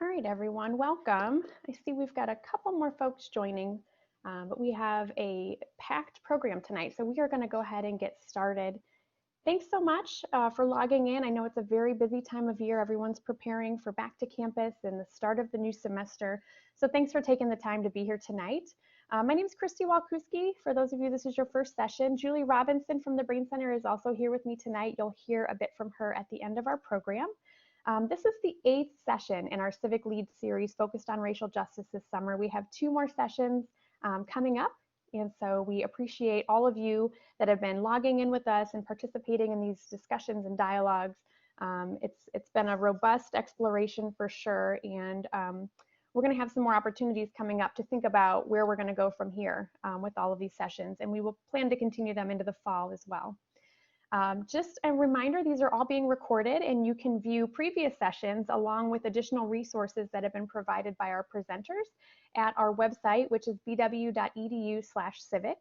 All right, everyone, welcome. I see we've got a couple more folks joining, but we have a packed program tonight, so we are going to go ahead and get started. Thanks so much for logging in. I know it's a very busy time of year. Everyone's preparing for back to campus and the start of the new semester. So thanks for taking the time to be here tonight. My name is Christy Walkuski. For those of you, this is your first session. Julie Robinson from the Brain Center is also here with me tonight. You'll hear a bit from her at the end of our program. This is the 8th session in our Civic Lead series focused on racial justice this summer. We have 2 more sessions coming up, and so we appreciate all of you that have been logging in with us and participating in these discussions and dialogues. It's been a robust exploration for sure, and we're going to have some more opportunities coming up to think about where we're going to go from here with all of these sessions, and we will plan to continue them into the fall as well. Just a reminder, these are all being recorded and you can view previous sessions along with additional resources that have been provided by our presenters at our website, which is bw.edu/civic.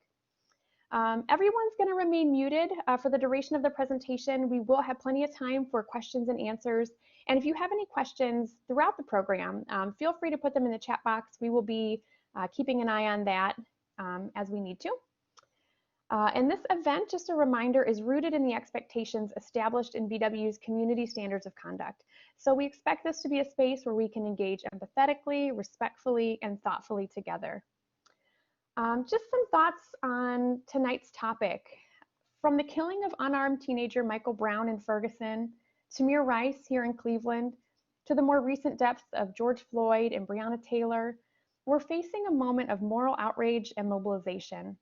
Everyone's going to remain muted for the duration of the presentation. We will have plenty of time for questions and answers. And if you have any questions throughout the program, feel free to put them in the chat box. We will be keeping an eye on that as we need to. And this event, just a reminder, is rooted in the expectations established in BW's community standards of conduct. So we expect this to be a space where we can engage empathetically, respectfully, and thoughtfully together. Just some thoughts on tonight's topic. From the killing of unarmed teenager Michael Brown in Ferguson, Tamir Rice here in Cleveland, to the more recent deaths of George Floyd and Breonna Taylor, we're facing a moment of moral outrage and mobilization.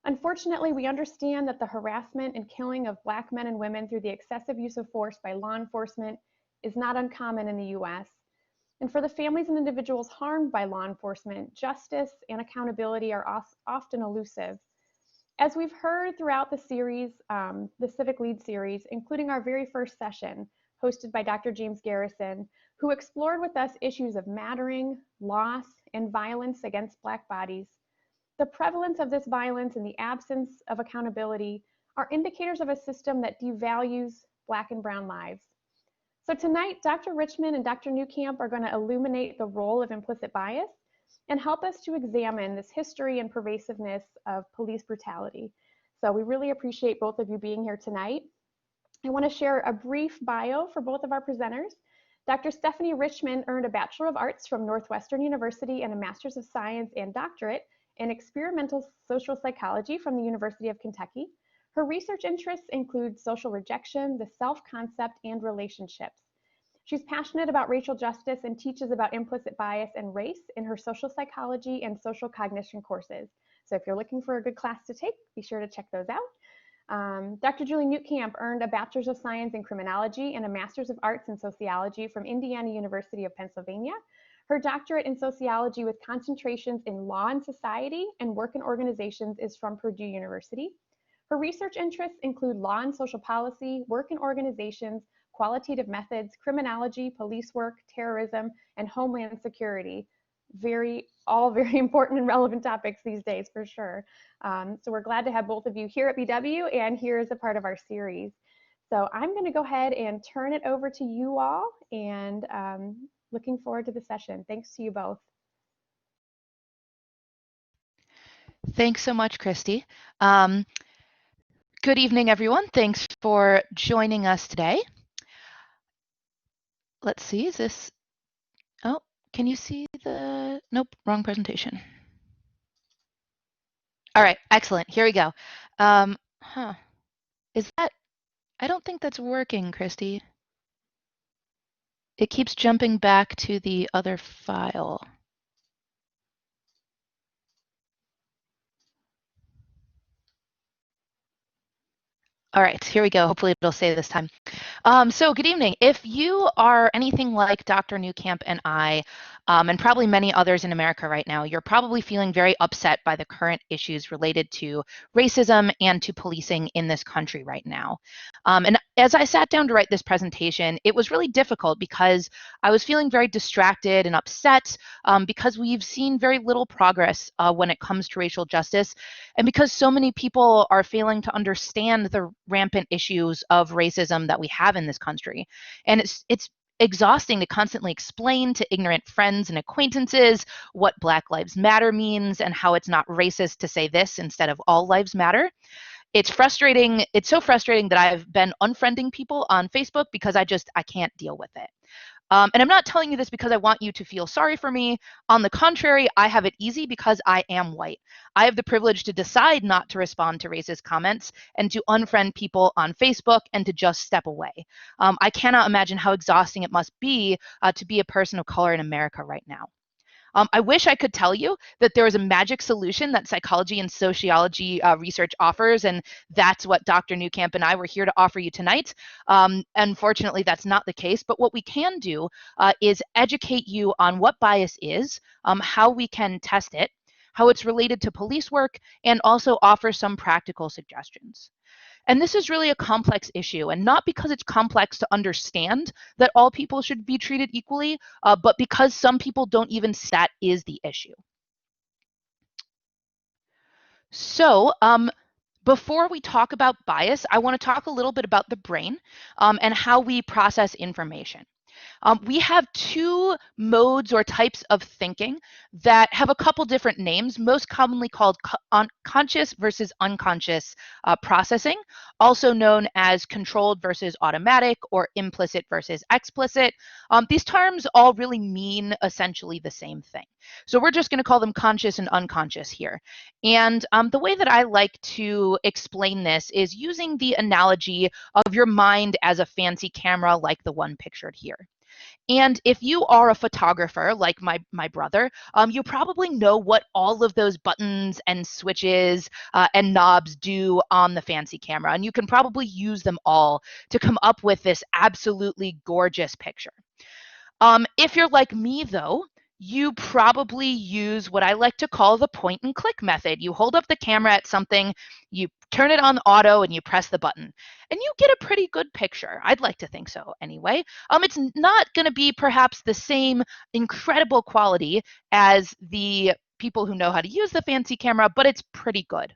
Unfortunately, we understand that the harassment and killing of Black men and women through the excessive use of force by law enforcement is not uncommon in the US. And for the families and individuals harmed by law enforcement, justice and accountability are often elusive. As we've heard throughout the series, the Civic Lead series, including our very first session, hosted by Dr. James Garrison, who explored with us issues of mattering, loss, and violence against Black bodies, the prevalence of this violence and the absence of accountability are indicators of a system that devalues Black and brown lives. So tonight, Dr. Richman and Dr. Newcamp are going to illuminate the role of implicit bias and help us to examine this history and pervasiveness of police brutality. So we really appreciate both of you being here tonight. I want to share a brief bio for both of our presenters. Dr. Stephanie Richman earned a Bachelor of Arts from Northwestern University and a Master's of Science and Doctorate in Experimental Social Psychology from the University of Kentucky. Her research interests include social rejection, the self-concept, and relationships. She's passionate about racial justice and teaches about implicit bias and race in her social psychology and social cognition courses. So if you're looking for a good class to take, be sure to check those out. Dr. Julie Newcamp earned a Bachelor's of Science in Criminology and a Master's of Arts in Sociology from Indiana University of Pennsylvania. Her doctorate in sociology with concentrations in law and society and work in organizations is from Purdue University. Her research interests include law and social policy, work in organizations, qualitative methods, criminology, police work, terrorism, and homeland security. All very important and relevant topics these days for sure. So we're glad to have both of you here at BW and here as a part of our series. So I'm going to go ahead and turn it over to you all, and looking forward to the session. Thanks to you both. Thanks so much, Christy. Good evening, everyone. Thanks for joining us today. Let's see, is this, oh, can you see the, nope, wrong presentation. All right, excellent, here we go. Is that, I don't think that's working, Christy. It keeps jumping back to the other file. All right, here we go. Hopefully it'll say this time. So good evening. If you are anything like Dr. Newcamp and I, and probably many others in America right now, you're probably feeling very upset by the current issues related to racism and to policing in this country right now. And as I sat down to write this presentation, it was really difficult because I was feeling very distracted and upset because we've seen very little progress when it comes to racial justice, and because so many people are failing to understand the rampant issues of racism that we have in this country. And exhausting to constantly explain to ignorant friends and acquaintances what Black Lives Matter means and how it's not racist to say this instead of all lives matter. It's frustrating. It's so frustrating that I've been unfriending people on Facebook because I can't deal with it. And I'm not telling you this because I want you to feel sorry for me. On the contrary, I have it easy because I am white. I have the privilege to decide not to respond to racist comments and to unfriend people on Facebook and to just step away. I cannot imagine how exhausting it must be to be a person of color in America right now. I wish I could tell you that there is a magic solution that psychology and sociology research offers, and that's what Dr. Newcamp and I were here to offer you tonight. Unfortunately, that's not the case, but what we can do is educate you on what bias is, how we can test it, how it's related to police work, and also offer some practical suggestions. And this is really a complex issue, and not because it's complex to understand that all people should be treated equally, but because some people don't even see that is the issue. So before we talk about bias, I want to talk a little bit about the brain and how we process information. We have two modes or types of thinking that have a couple different names, most commonly called conscious versus unconscious processing, also known as controlled versus automatic or implicit versus explicit. These terms all really mean essentially the same thing. So we're just going to call them conscious and unconscious here. And the way that I like to explain this is using the analogy of your mind as a fancy camera like the one pictured here. And if you are a photographer like my brother, you probably know what all of those buttons and switches and knobs do on the fancy camera. And you can probably use them all to come up with this absolutely gorgeous picture. If you're like me, though, you probably use what I like to call the point and click method. You hold up the camera at something, you turn it on auto, and you press the button. And you get a pretty good picture. I'd like to think so anyway. It's not going to be perhaps the same incredible quality as the people who know how to use the fancy camera, but it's pretty good.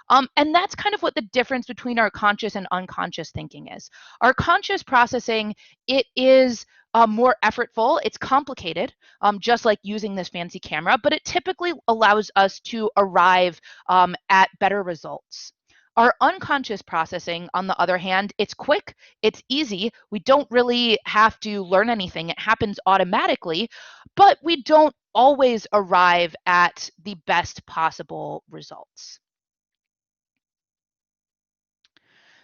And that's kind of what the difference between our conscious and unconscious thinking is. Our conscious processing, it is more effortful. It's complicated, just like using this fancy camera, but it typically allows us to arrive at better results. Our unconscious processing, on the other hand, it's quick, it's easy. We don't really have to learn anything. It happens automatically, but we don't always arrive at the best possible results.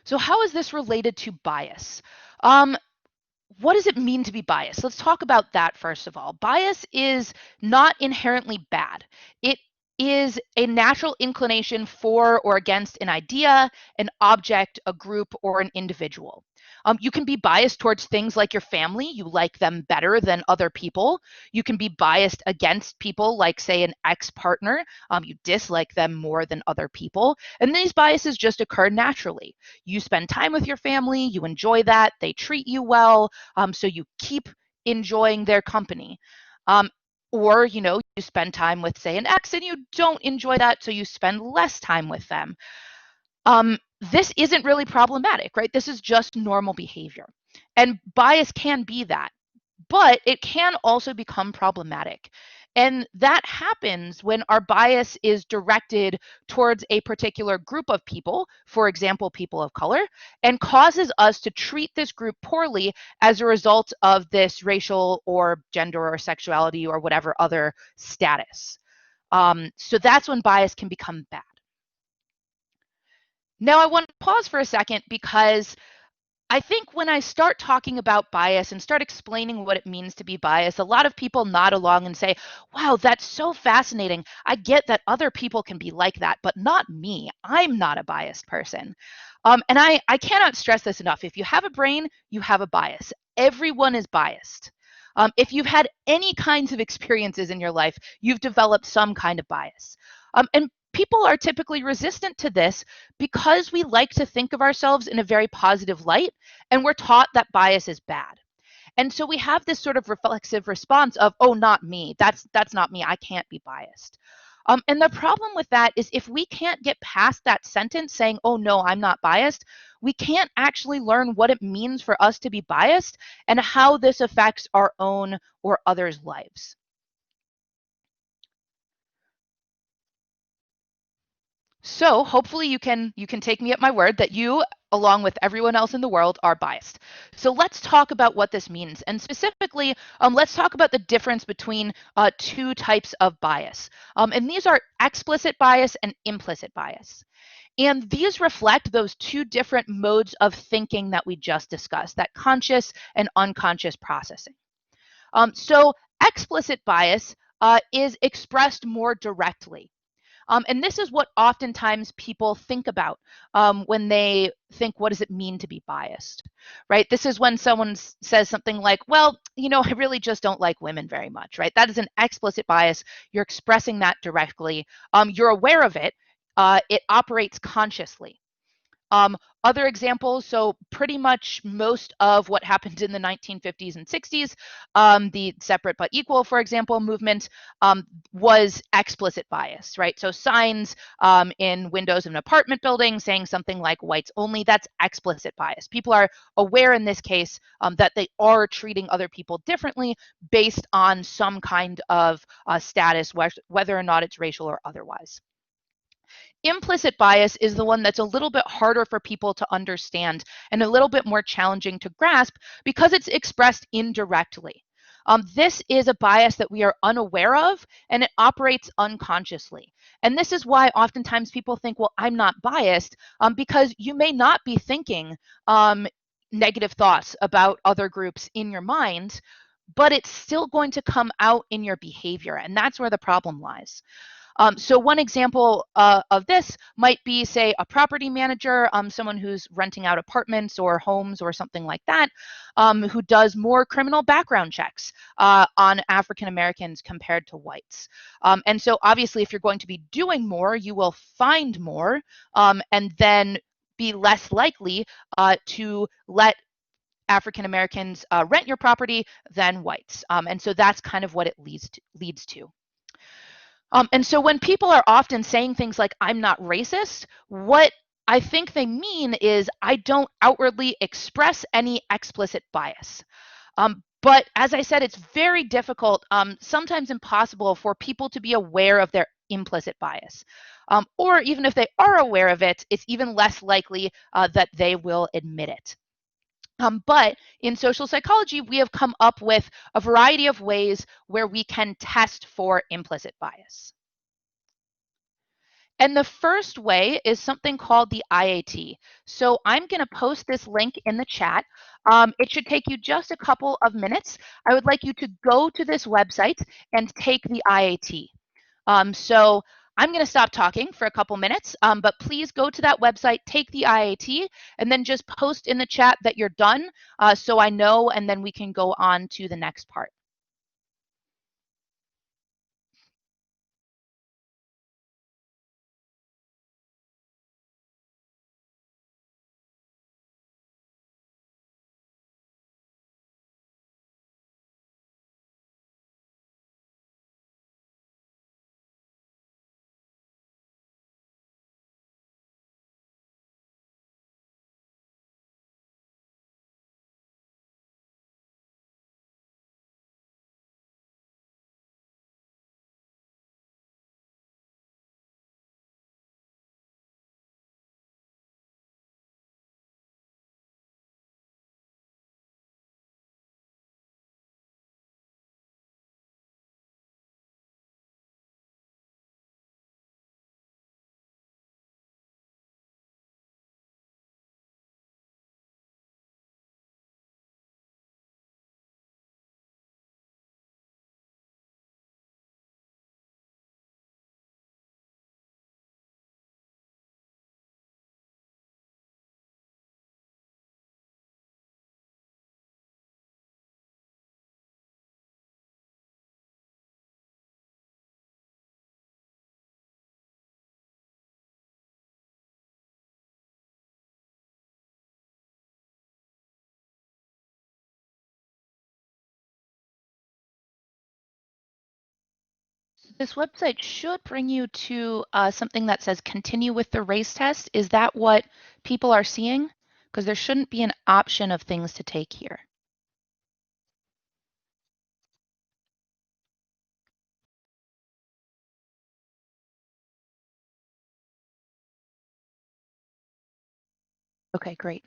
So how is this related to bias? What does it mean to be biased? Let's talk about that first of all. Bias is not inherently bad. It is a natural inclination for or against an idea, an object, a group, or an individual. You can be biased towards things like your family. You like them better than other people. You can be biased against people like, say, an ex-partner. You dislike them more than other people. And these biases just occur naturally. You spend time with your family. You enjoy that. They treat you well. So you keep enjoying their company. Or, you spend time with, say, an ex and you don't enjoy that, so you spend less time with them. This isn't really problematic, right? This is just normal behavior. And bias can be that, but it can also become problematic. And that happens when our bias is directed towards a particular group of people, for example, people of color, and causes us to treat this group poorly as a result of this racial or gender or sexuality or whatever other status. So that's when bias can become bad. Now, I want to pause for a second because I think when I start talking about bias and start explaining what it means to be biased, a lot of people nod along and say, wow, that's so fascinating. I get that other people can be like that, but not me. I'm not a biased person. And I cannot stress this enough. If you have a brain, you have a bias. Everyone is biased. If you've had any kinds of experiences in your life, you've developed some kind of bias. And people are typically resistant to this because we like to think of ourselves in a very positive light, and we're taught that bias is bad. And so we have this sort of reflexive response of, oh, not me. That's not me. I can't be biased. And the problem with that is if we can't get past that sentence saying, oh no, I'm not biased, we can't actually learn what it means for us to be biased and how this affects our own or others' lives. So hopefully you can take me at my word that you, along with everyone else in the world, are biased. So let's talk about what this means. And specifically, let's talk about the difference between two types of bias. And these are explicit bias and implicit bias. And these reflect those two different modes of thinking that we just discussed, that conscious and unconscious processing. So explicit bias is expressed more directly. And this is what oftentimes people think about when they think, what does it mean to be biased, right? This is when someone says something like, well, I really just don't like women very much, right? That is an explicit bias. You're expressing that directly. You're aware of it. It operates consciously. Um, Other examples, so pretty much most of what happened in the 1950s and 60s, the separate but equal, for example, movement was explicit bias, right? So signs in windows of an apartment building saying something like whites only, that's explicit bias. People are aware in this case that they are treating other people differently based on some kind of status, whether or not it's racial or otherwise. Implicit bias is the one that's a little bit harder for people to understand and a little bit more challenging to grasp because it's expressed indirectly. This is a bias that we are unaware of and it operates unconsciously. And this is why oftentimes people think, well, I'm not biased, because you may not be thinking negative thoughts about other groups in your mind, but it's still going to come out in your behavior. And that's where the problem lies. So one example of this might be, say, a property manager, someone who's renting out apartments or homes or something like that, who does more criminal background checks on African Americans compared to whites. And so obviously, if you're going to be doing more, you will find more and then be less likely to let African Americans rent your property than whites. And so that's kind of what it leads to. And so when people are often saying things like, I'm not racist, what I think they mean is I don't outwardly express any explicit bias. But as I said, it's very difficult, sometimes impossible for people to be aware of their implicit bias. Or even if they are aware of it, it's even less likely that they will admit it. But in social psychology, we have come up with a variety of ways where we can test for implicit bias. And the first way is something called the IAT. So I'm going to post this link in the chat. It should take you just a couple of minutes. I would like you to go to this website and take the IAT. So I'm going to stop talking for a couple minutes, but please go to that website, take the IAT, and then just post in the chat that you're done so I know, and then we can go on to the next part. This website should bring you to something that says continue with the race test. Is that what people are seeing? Because there shouldn't be an option of things to take here. Okay, great.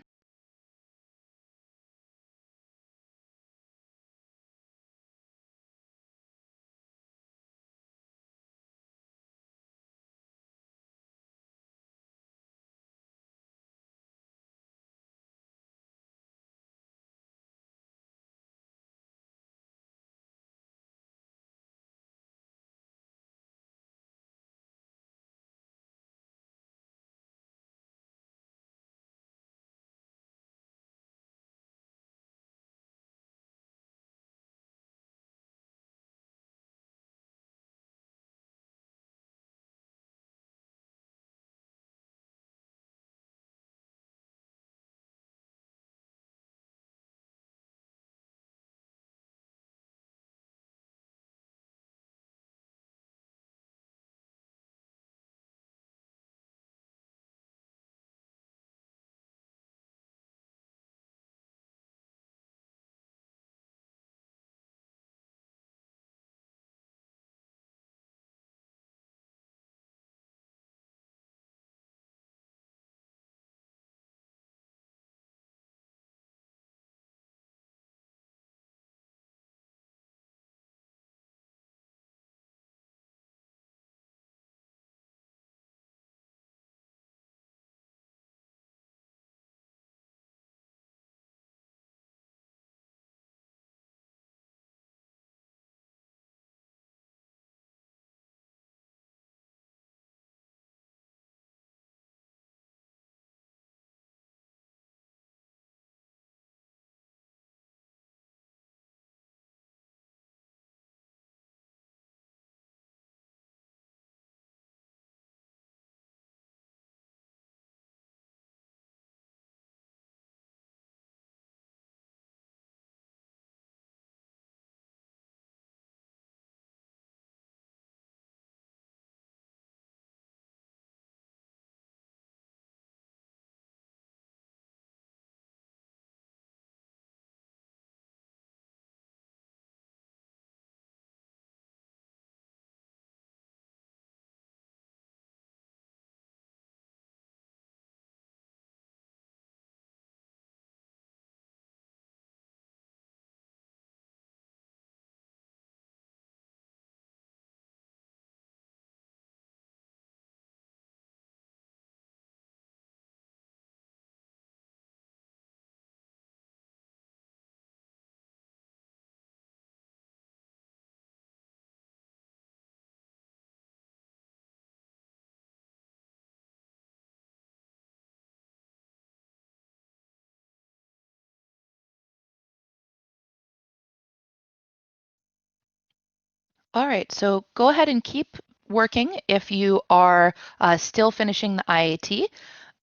All right, so go ahead and keep working if you are still finishing the IAT.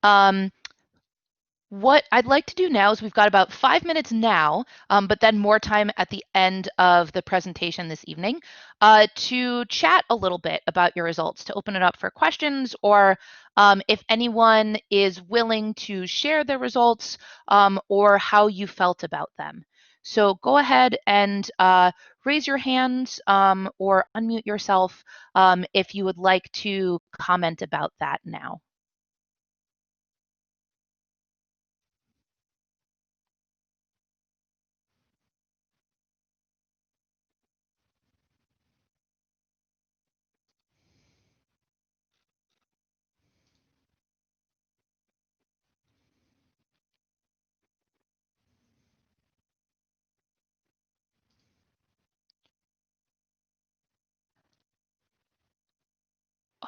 Um, What I'd like to do now is we've got about 5 minutes now, but then more time at the end of the presentation this evening to chat a little bit about your results, to open it up for questions, or if anyone is willing to share their results or how you felt about them. So go ahead and raise your hand or unmute yourself if you would like to comment about that now.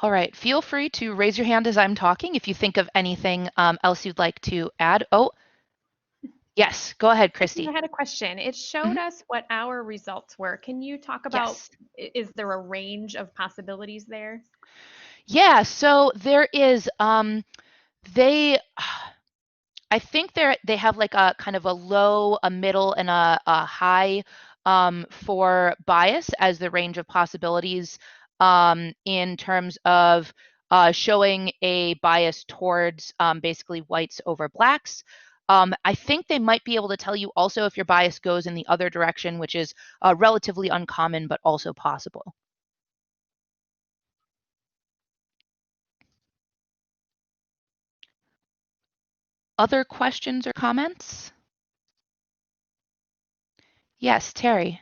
All right, feel free to raise your hand as I'm talking if you think of anything else you'd like to add. Oh, yes, go ahead, I Christy. had a question. It showed Mhm. us what our results were. Can you talk about, Yes. is there a range of possibilities there? Yeah, so there is, they, I think they have like a kind of a low, a middle, and a high for bias as the range of possibilities. in terms of showing a bias towards basically whites over blacks. I think they might be able to tell you also if your bias goes in the other direction, which is relatively uncommon, but also possible. Other questions or comments? Yes, Terry.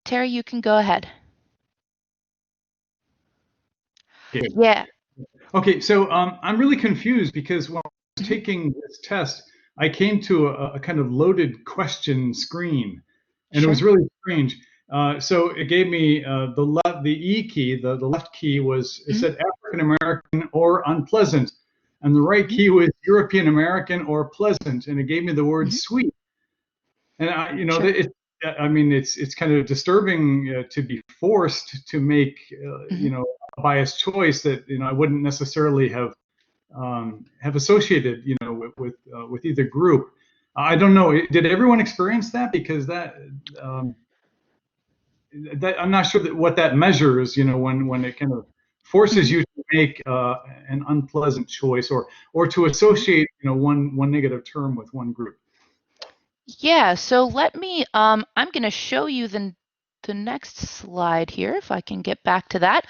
Terry, you can go ahead. Okay. Yeah. Okay, so I'm really confused because while I was taking this test, I came to a kind of loaded question screen, and it was really strange. So it gave me the E key, the left key was, it said African American or unpleasant, and the right key was European American or pleasant, and it gave me the word sweet. And I mean, it's kind of disturbing to be forced to make, a biased choice that I wouldn't necessarily have associated, with either group. I don't know. Did everyone experience that? Because that I'm not sure what that measures. When it kind of forces you to make an unpleasant choice or to associate, one negative term with one group. Yeah, so let me, I'm going to show you the next slide here, if I can get back to that,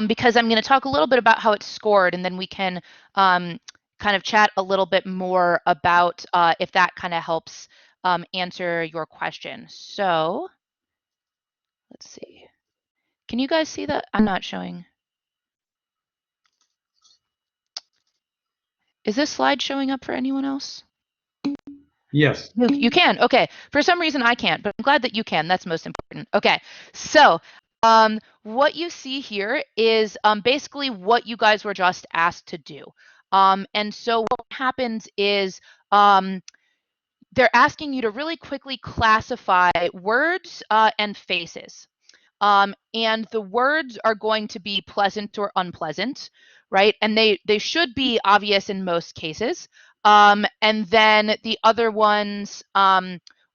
because I'm going to talk a little bit about how it's scored, and then we can kind of chat a little bit more about if that kind of helps answer your question. So let's see. Can you guys see that? I'm not showing. Is this slide showing up for anyone else? Yes. You can. Okay. For some reason I can't, but I'm glad that you can. That's most important. Okay. So what you see here is basically what you guys were just asked to do. And so what happens is they're asking you to really quickly classify words and faces. And the words are going to be pleasant or unpleasant, right? And they should be obvious in most cases. And then the other ones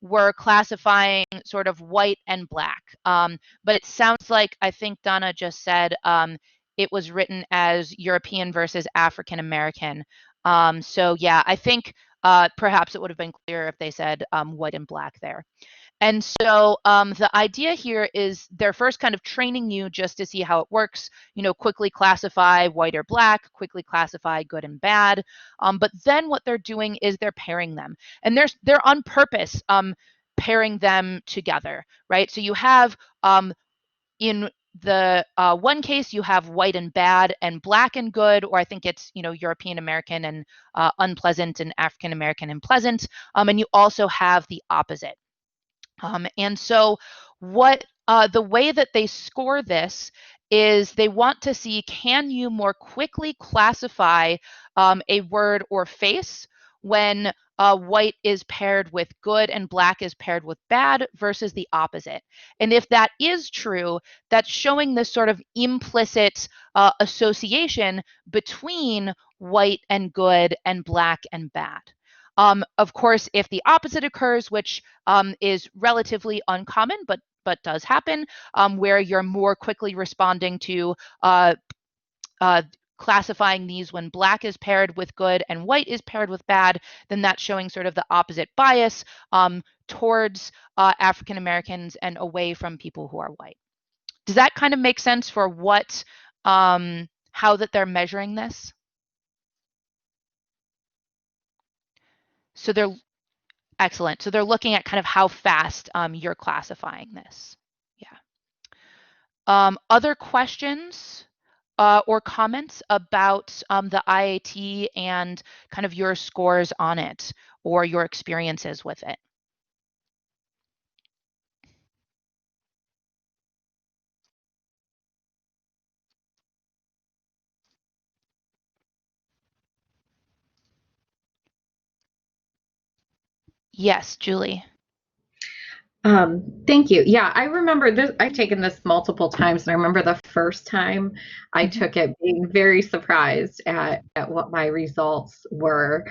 were classifying sort of white and black. But it sounds like, I think Donna just said, it was written as European versus African American. So yeah, I think perhaps it would have been clearer if they said white and black there. And so the idea here is they're first kind of training you just to see how it works, quickly classify white or black, quickly classify good and bad. But then what they're doing is they're pairing them. And they're on purpose pairing them together, right? So you have in the one case, you have white and bad and black and good, or I think it's, European American and unpleasant and African American and pleasant. And you also have the opposite. And so what the way that they score this is they want to see, can you more quickly classify a word or face when white is paired with good and black is paired with bad versus the opposite. And if that is true, that's showing this sort of implicit association between white and good and black and bad. Of course, if the opposite occurs, which is relatively uncommon, but does happen, where you're more quickly responding to classifying these when black is paired with good and white is paired with bad, then that's showing sort of the opposite bias towards African Americans and away from people who are white. Does that kind of make sense for what, how that they're measuring this? So they're excellent. So they're looking at kind of how fast you're classifying this. Yeah. Other questions or comments about the IAT and kind of your scores on it or your experiences with it? Yes, Julie. Thank you. Yeah, I remember this. I've taken this multiple times, and I remember the first time I took it being very surprised at what my results were,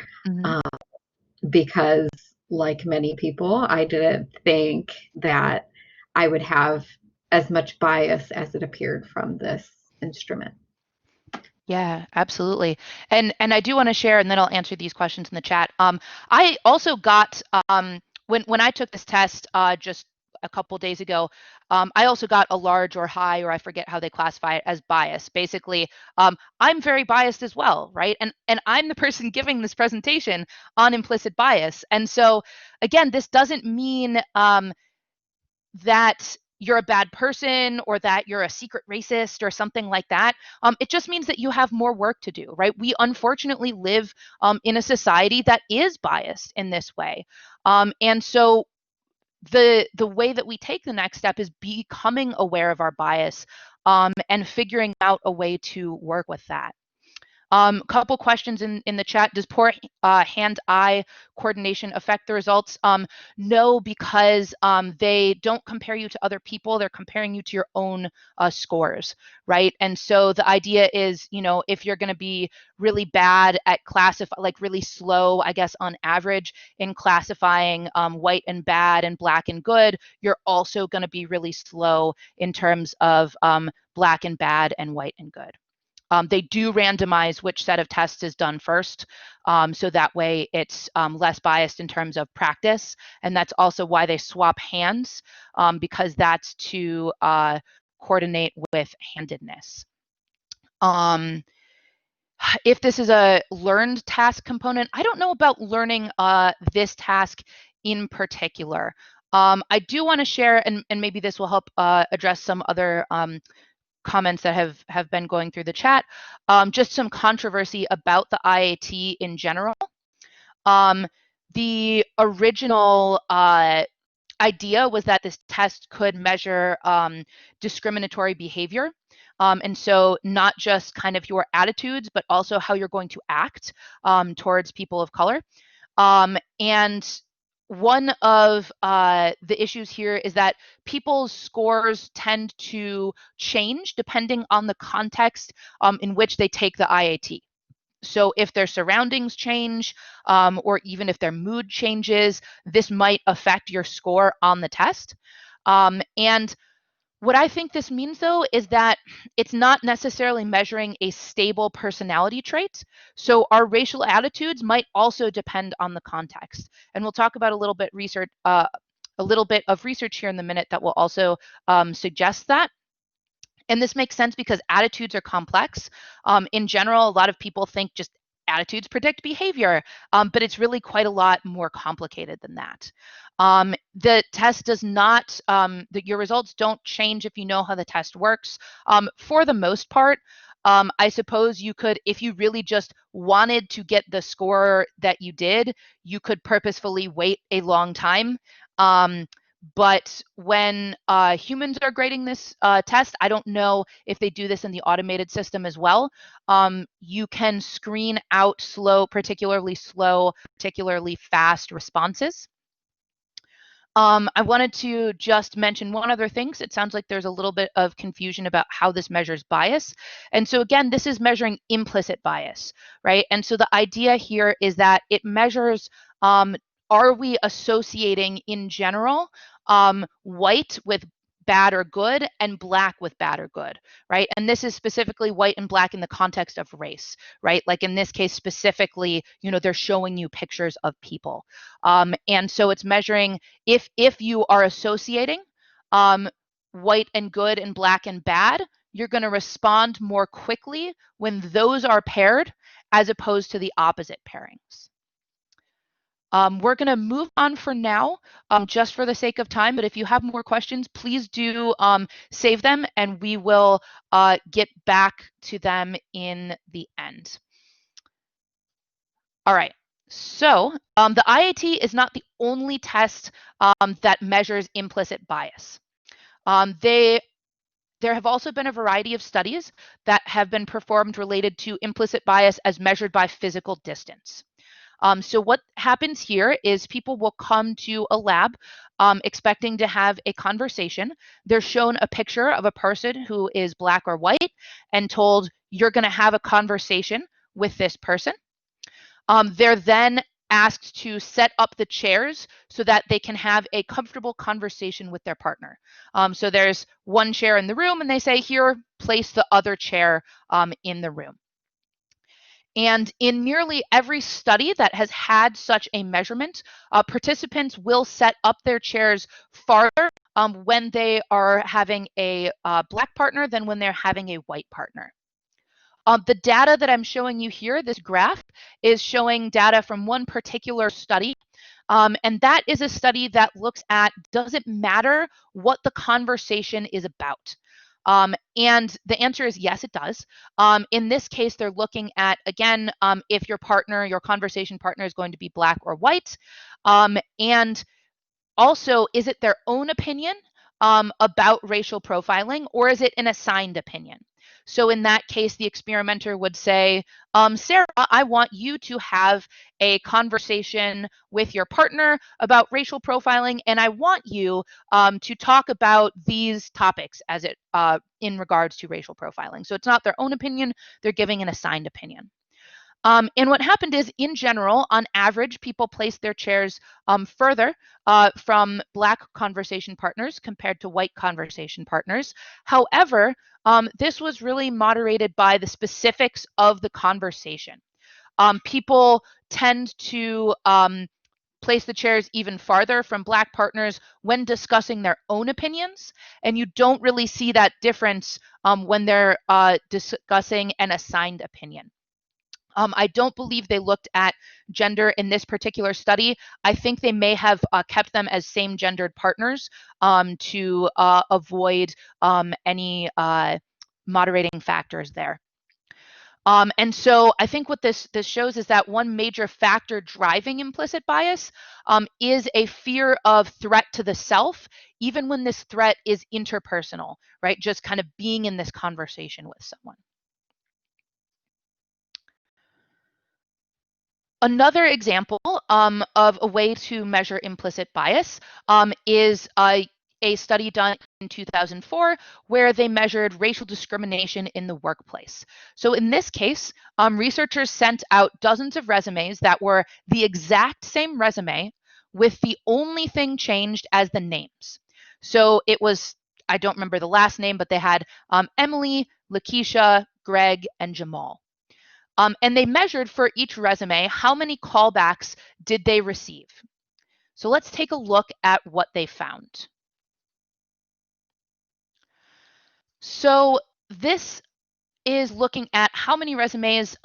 because like many people, I didn't think that I would have as much bias as it appeared from this instrument. Yeah, absolutely. And I do want to share, and then I'll answer these questions in the chat. I also got when I took this test just a couple days ago, I also got a large or high, or I forget how they classify it, as bias. Basically, I'm very biased as well, right? And I'm the person giving this presentation on implicit bias. And so again, this doesn't mean that you're a bad person or that you're a secret racist or something like that. It just means that you have more work to do, right? We unfortunately live in a society that is biased in this way. And so the way that we take the next step is becoming aware of our bias and figuring out a way to work with that. Couple questions in the chat. Does poor hand-eye coordination affect the results? No, because they don't compare you to other people. They're comparing you to your own scores, right? And so the idea is, if you're going to be really bad at like really slow, I guess, on average in classifying white and bad and black and good, you're also going to be really slow in terms of black and bad and white and good. They do randomize which set of tests is done first, so that way it's less biased in terms of practice. And that's also why they swap hands, because that's to coordinate with handedness. If this is a learned task component, I don't know about learning this task in particular. I do want to share, and maybe this will help address some other comments that have been going through the chat, just some controversy about the IAT in general. The original idea was that this test could measure discriminatory behavior. And so not just kind of your attitudes, but also how you're going to act towards people of color. And one of the issues here is that people's scores tend to change depending on the context in which they take the IAT. So if their surroundings change, or even if their mood changes, this might affect your score on the test. And what I think this means, though, is that it's not necessarily measuring a stable personality trait. So our racial attitudes might also depend on the context. And we'll talk about a little bit of research here in a minute that will also suggest that. And this makes sense because attitudes are complex. In general, a lot of people think just attitudes predict behavior, but it's really quite a lot more complicated than that. The test does not, your results don't change if you know how the test works. For the most part, I suppose you could, if you really just wanted to get the score that you did, you could purposefully wait a long time. But when humans are grading this test, I don't know if they do this in the automated system as well. You can screen out particularly fast responses. I wanted to just mention one other thing. It sounds like there's a little bit of confusion about how this measures bias. And so again, this is measuring implicit bias, right? And so the idea here is that it measures, are we associating in general white with bad or good and black with bad or good, right? And this is specifically white and black in the context of race, right? Like in this case specifically, they're showing you pictures of people. And so it's measuring if you are associating white and good and black and bad, you're going to respond more quickly when those are paired as opposed to the opposite pairings. We're going to move on for now, just for the sake of time. But if you have more questions, please do save them, and we will get back to them in the end. All right. So the IAT is not the only test that measures implicit bias. There have also been a variety of studies that have been performed related to implicit bias as measured by physical distance. So what happens here is people will come to a lab expecting to have a conversation. They're shown a picture of a person who is black or white and told, you're going to have a conversation with this person. They're then asked to set up the chairs so that they can have a comfortable conversation with their partner. So there's one chair in the room and they say, here, place the other chair in the room. And in nearly every study that has had such a measurement, participants will set up their chairs farther when they are having a black partner than when they're having a white partner. The data that I'm showing you here, this graph, is showing data from one particular study. And that is a study that looks at, does it matter what the conversation is about? And the answer is yes, it does. In this case, they're looking at, again, if your partner, your conversation partner is going to be black or white. And also, is it their own opinion about racial profiling, or is it an assigned opinion? So in that case, the experimenter would say, Sarah, I want you to have a conversation with your partner about racial profiling, and I want you to talk about these topics as it in regards to racial profiling. So it's not their own opinion, they're giving an assigned opinion. And what happened is, in general, on average, people placed their chairs further from black conversation partners compared to white conversation partners. However, this was really moderated by the specifics of the conversation. People tend to place the chairs even farther from black partners when discussing their own opinions, and you don't really see that difference when they're discussing an assigned opinion. I don't believe they looked at gender in this particular study. I think they may have kept them as same gendered partners to avoid any moderating factors there. And so I think what this shows is that one major factor driving implicit bias is a fear of threat to the self, even when this threat is interpersonal, right? Just kind of being in this conversation with someone. Another example of a way to measure implicit bias is a study done in 2004 where they measured racial discrimination in the workplace. So in this case, researchers sent out dozens of resumes that were the exact same resume with the only thing changed as the names. So it was, I don't remember the last name, but they had Emily, Lakeisha, Greg, and Jamal. And they measured for each resume how many callbacks did they receive. So let's take a look at what they found. So this is looking at how many resumes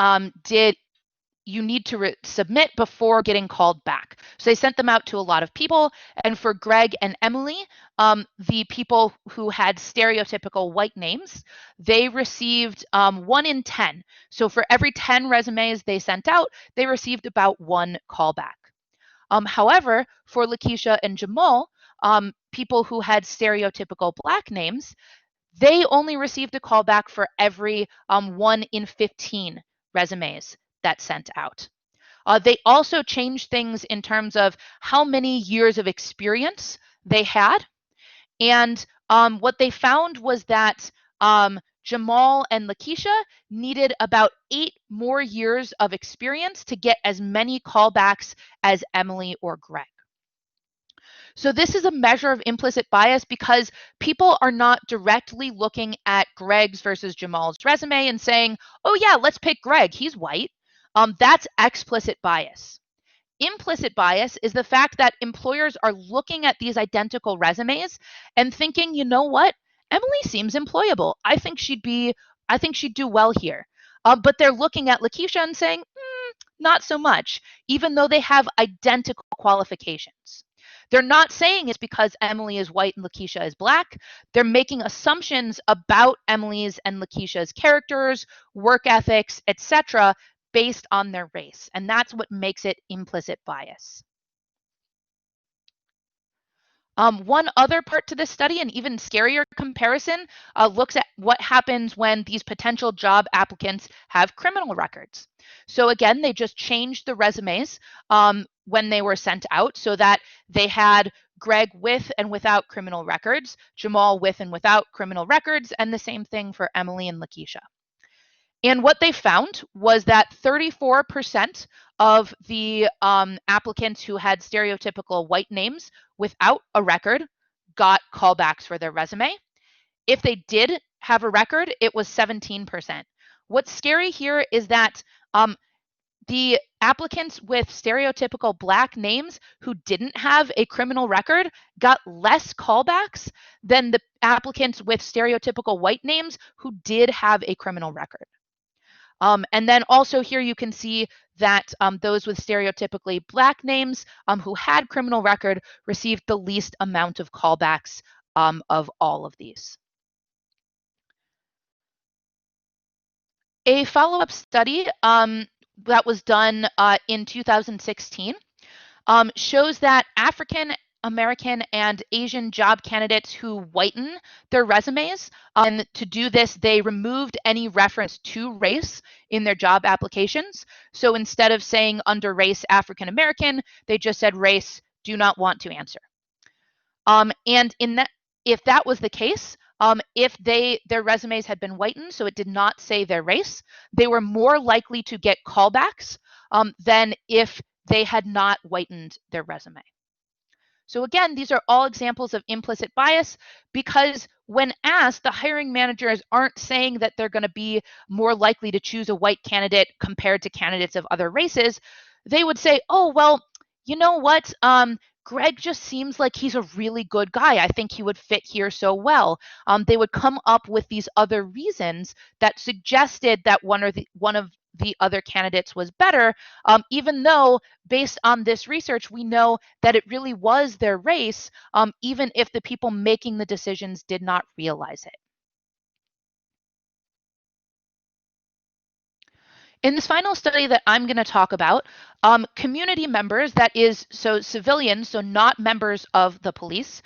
did you need to submit before getting called back. So they sent them out to a lot of people. And for Greg and Emily, the people who had stereotypical white names, they received 1 in 10. So for every 10 resumes they sent out, they received about 1 callback. However, for Lakeisha and Jamal, people who had stereotypical black names, they only received a callback for every 1 in 15 resumes that sent out. They also changed things in terms of how many years of experience they had. And what they found was that Jamal and Lakeisha needed about 8 more years of experience to get as many callbacks as Emily or Greg. So this is a measure of implicit bias because people are not directly looking at Greg's versus Jamal's resume and saying, oh yeah, let's pick Greg, he's white. That's explicit bias. Implicit bias is the fact that employers are looking at these identical resumes and thinking, you know what, Emily seems employable. I think she'd do well here. But they're looking at Lakeisha and saying, not so much, even though they have identical qualifications. They're not saying it's because Emily is white and Lakeisha is black. They're making assumptions about Emily's and Lakeisha's characters, work ethics, etc., based on their race. And that's what makes it implicit bias. One other part to this study, an even scarier comparison, looks at what happens when these potential job applicants have criminal records. So again, they just changed the resumes when they were sent out so that they had Greg with and without criminal records, Jamal with and without criminal records, and the same thing for Emily and Lakeisha. And what they found was that 34% of the applicants who had stereotypical white names without a record got callbacks for their resume. If they did have a record, it was 17%. What's scary here is that the applicants with stereotypical Black names who didn't have a criminal record got less callbacks than the applicants with stereotypical white names who did have a criminal record. And then also here you can see that those with stereotypically Black names who had criminal record received the least amount of callbacks of all of these. A follow-up study that was done in 2016 shows that African American and Asian job candidates who whiten their resumes, and to do this, they removed any reference to race in their job applications. So instead of saying under race African American, they just said race do not want to answer. And in that, if that was the case, if their resumes had been whitened, so it did not say their race, they were more likely to get callbacks than if they had not whitened their resume. So again, these are all examples of implicit bias because when asked, the hiring managers aren't saying that they're going to be more likely to choose a white candidate compared to candidates of other races. They would say, oh, well, you know what? Greg just seems like he's a really good guy. I think he would fit here so well. They would come up with these other reasons that suggested that one of the other candidates was better, even though based on this research, we know that it really was their race, even if the people making the decisions did not realize it. In this final study that I'm going to talk about, community members, that is, so civilians, so not members of the police,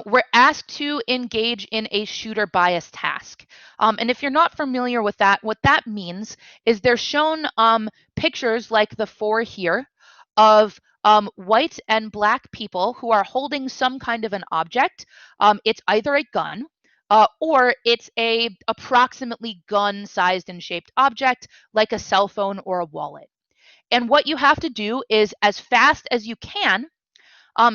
were asked to engage in a shooter bias task. And if you're not familiar with that, what that means is they're shown pictures like the 4 here of white and Black people who are holding some kind of an object. It's either a gun, or it's a approximately gun-sized and shaped object like a cell phone or a wallet. And what you have to do is, as fast as you can,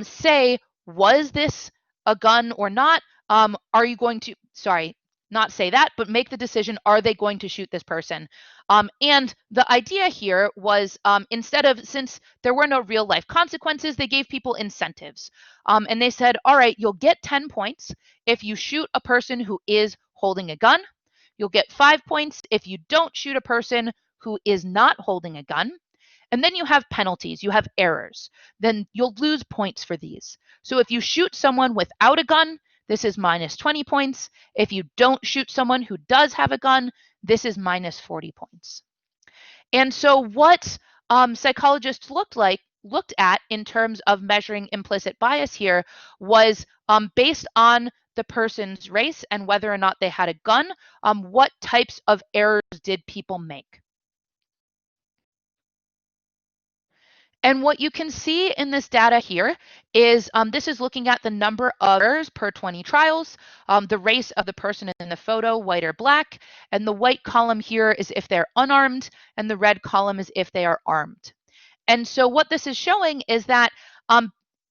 say, was this a gun or not? Are you going to, sorry, not say that, but make the decision, are they going to shoot this person? And the idea here was instead of, since there were no real life consequences, they gave people incentives. And they said, all right, you'll get 10 points if you shoot a person who is holding a gun. You'll get 5 points if you don't shoot a person who is not holding a gun. And then you have penalties, you have errors. Then you'll lose points for these. So if you shoot someone without a gun, this is minus 20 points. If you don't shoot someone who does have a gun, this is minus 40 points. And so what psychologists looked at in terms of measuring implicit bias here was based on the person's race and whether or not they had a gun, what types of errors did people make? And what you can see in this data here is this is looking at the number of errors per 20 trials, the race of the person in the photo, white or Black, and the white column here is if they're unarmed, and the red column is if they are armed. And so what this is showing is that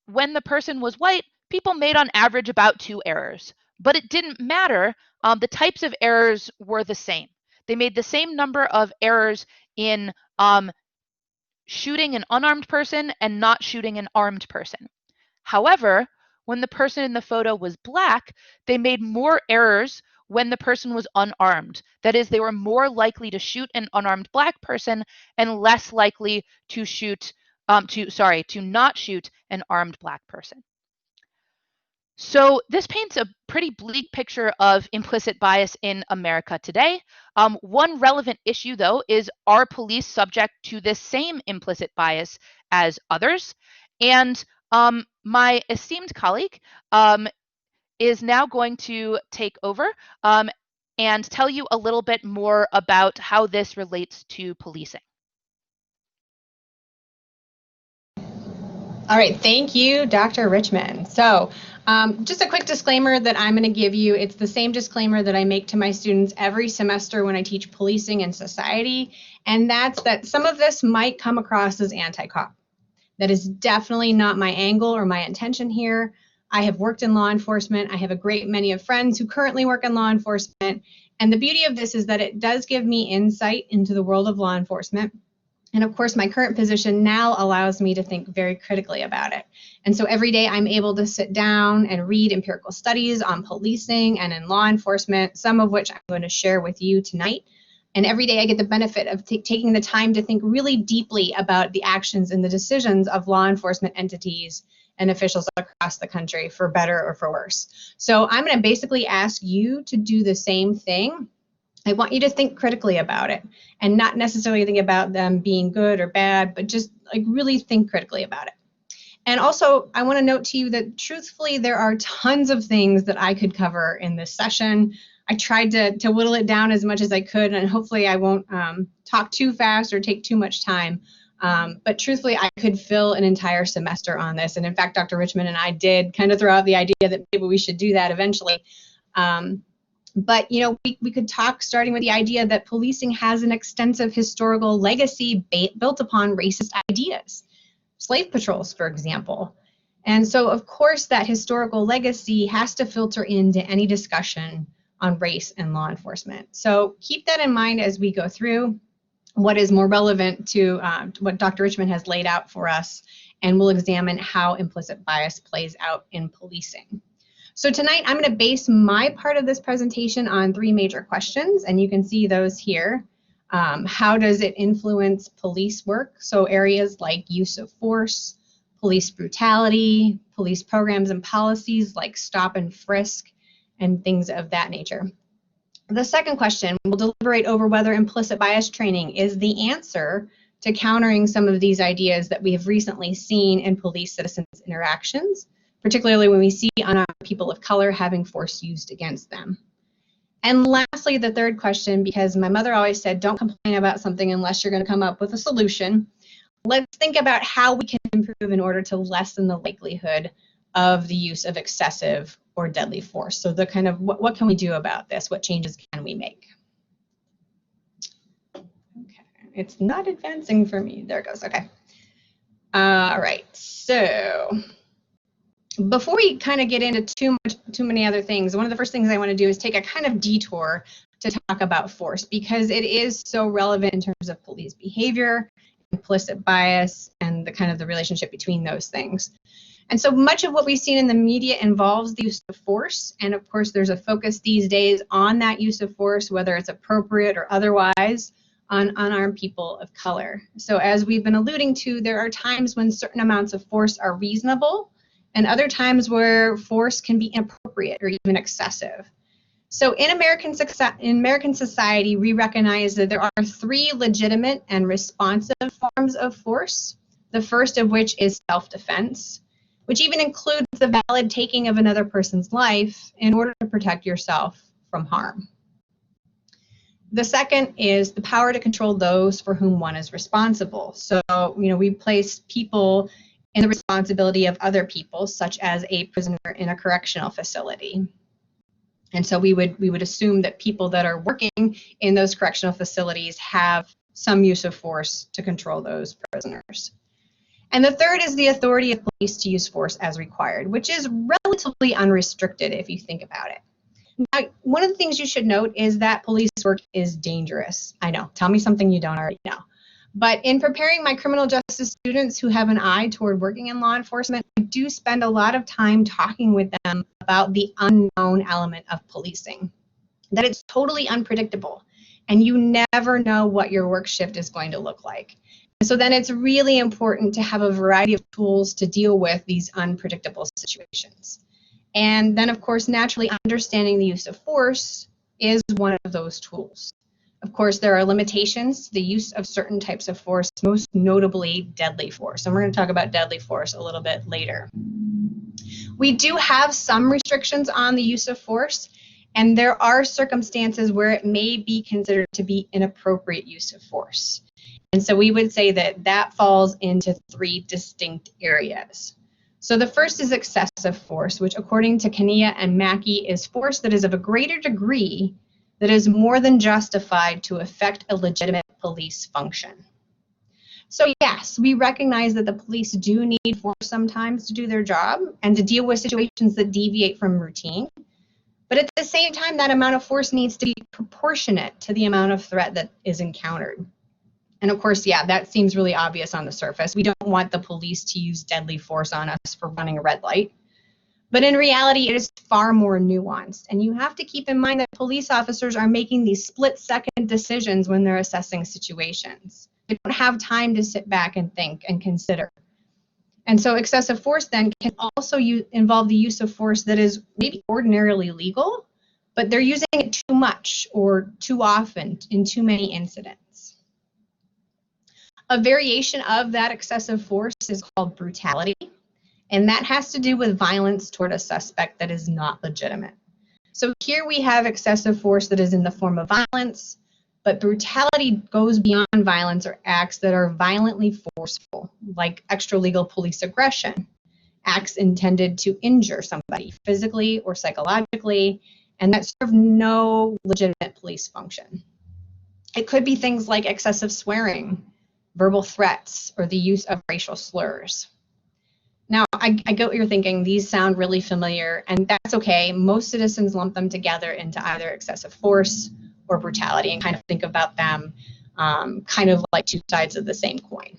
when the person was white, people made on average about 2 errors, but it didn't matter. The types of errors were the same. They made the same number of errors in shooting an unarmed person and not shooting an armed person. However, when the person in the photo was Black, they made more errors when the person was unarmed. That is, they were more likely to shoot an unarmed Black person and less likely to to not shoot an armed Black person. So this paints a pretty bleak picture of implicit bias in America today. One relevant issue, though, is, are police subject to this same implicit bias as others? And My esteemed colleague is now going to take over and tell you a little bit more about how this relates to policing. All right, thank you, Dr. Richman. So just a quick disclaimer that I'm going to give you. It's the same disclaimer that I make to my students every semester when I teach policing and society, and that's that some of this might come across as anti-cop. That is definitely not my angle or my intention here. I have worked in law enforcement. I have a great many of friends who currently work in law enforcement, and the beauty of this is that it does give me insight into the world of law enforcement. And of course, my current position now allows me to think very critically about it. And so every day I'm able to sit down and read empirical studies on policing and in law enforcement, some of which I'm going to share with you tonight. And every day I get the benefit of taking the time to think really deeply about the actions and the decisions of law enforcement entities and officials across the country, for better or for worse. So I'm going to basically ask you to do the same thing. I want you to think critically about it and not necessarily think about them being good or bad, but just like really think critically about it. And also, I want to note to you that truthfully, there are tons of things that I could cover in this session. I tried to whittle it down as much as I could, and hopefully I won't talk too fast or take too much time. But truthfully, I could fill an entire semester on this. And in fact, Dr. Richman and I did kind of throw out the idea that maybe we should do that eventually. But, you know, we could talk starting with the idea that policing has an extensive historical legacy built upon racist ideas. Slave patrols, for example. And so, of course, that historical legacy has to filter into any discussion on race and law enforcement. So keep that in mind as we go through what is more relevant to what Dr. Richman has laid out for us, and we'll examine how implicit bias plays out in policing. So tonight, I'm going to base my part of this presentation on 3 major questions, and you can see those here. How does it influence police work? So areas like use of force, police brutality, police programs and policies like stop and frisk, and things of that nature. The second question, we'll deliberate over whether implicit bias training is the answer to countering some of these ideas that we have recently seen in police-citizens interactions, particularly when we see unarmed people of color having force used against them. And lastly, the third question, because my mother always said, don't complain about something unless you're going to come up with a solution. Let's think about how we can improve in order to lessen the likelihood of the use of excessive or deadly force. So the kind of, what can we do about this? What changes can we make? Okay, it's not advancing for me. There it goes, okay. All right, so before we kind of get into too many other things, one of the first things I want to do is take a kind of detour to talk about force, because it is so relevant in terms of police behavior, implicit bias, and the kind of the relationship between those things. And so much of what we've seen in the media involves the use of force, and of course there's a focus these days on that use of force, whether it's appropriate or otherwise, on unarmed people of color. So as we've been alluding to, there are times when certain amounts of force are reasonable, and other times where force can be inappropriate or even excessive. So in American society, we recognize that there are 3 legitimate and responsive forms of force, the first of which is self-defense, which even includes the valid taking of another person's life in order to protect yourself from harm. The second is the power to control those for whom one is responsible. So, you know, we place people in the responsibility of other people, such as a prisoner in a correctional facility. And so we would assume that people that are working in those correctional facilities have some use of force to control those prisoners. And the third is the authority of police to use force as required, which is relatively unrestricted if you think about it. Now, one of the things you should note is that police work is dangerous. I know, tell me something you don't already know. But in preparing my criminal justice students who have an eye toward working in law enforcement, I do spend a lot of time talking with them about the unknown element of policing, that it's totally unpredictable, and you never know what your work shift is going to look like. And so then it's really important to have a variety of tools to deal with these unpredictable situations. And then, of course, naturally understanding the use of force is one of those tools. Of course, there are limitations to the use of certain types of force, most notably deadly force. And we're going to talk about deadly force a little bit later. We do have some restrictions on the use of force, and there are circumstances where it may be considered to be inappropriate use of force. And so we would say that that falls into 3 distinct areas. So the first is excessive force, which according to Kania and Mackey is force that is of a greater degree that is more than justified to effect a legitimate police function. So yes, we recognize that the police do need force sometimes to do their job and to deal with situations that deviate from routine. But at the same time, that amount of force needs to be proportionate to the amount of threat that is encountered. And of course, yeah, that seems really obvious on the surface. We don't want the police to use deadly force on us for running a red light. But in reality, it is far more nuanced. And you have to keep in mind that police officers are making these split-second decisions when they're assessing situations. They don't have time to sit back and think and consider. And so excessive force then can also involve the use of force that is maybe ordinarily legal, but they're using it too much or too often in too many incidents. A variation of that excessive force is called brutality. And that has to do with violence toward a suspect that is not legitimate. So here we have excessive force that is in the form of violence, but brutality goes beyond violence or acts that are violently forceful, like extralegal police aggression, acts intended to injure somebody physically or psychologically, and that serve no legitimate police function. It could be things like excessive swearing, verbal threats, or the use of racial slurs. Now, I get what you're thinking. These sound really familiar, and that's okay. Most citizens lump them together into either excessive force or brutality and kind of think about them kind of like 2 sides of the same coin.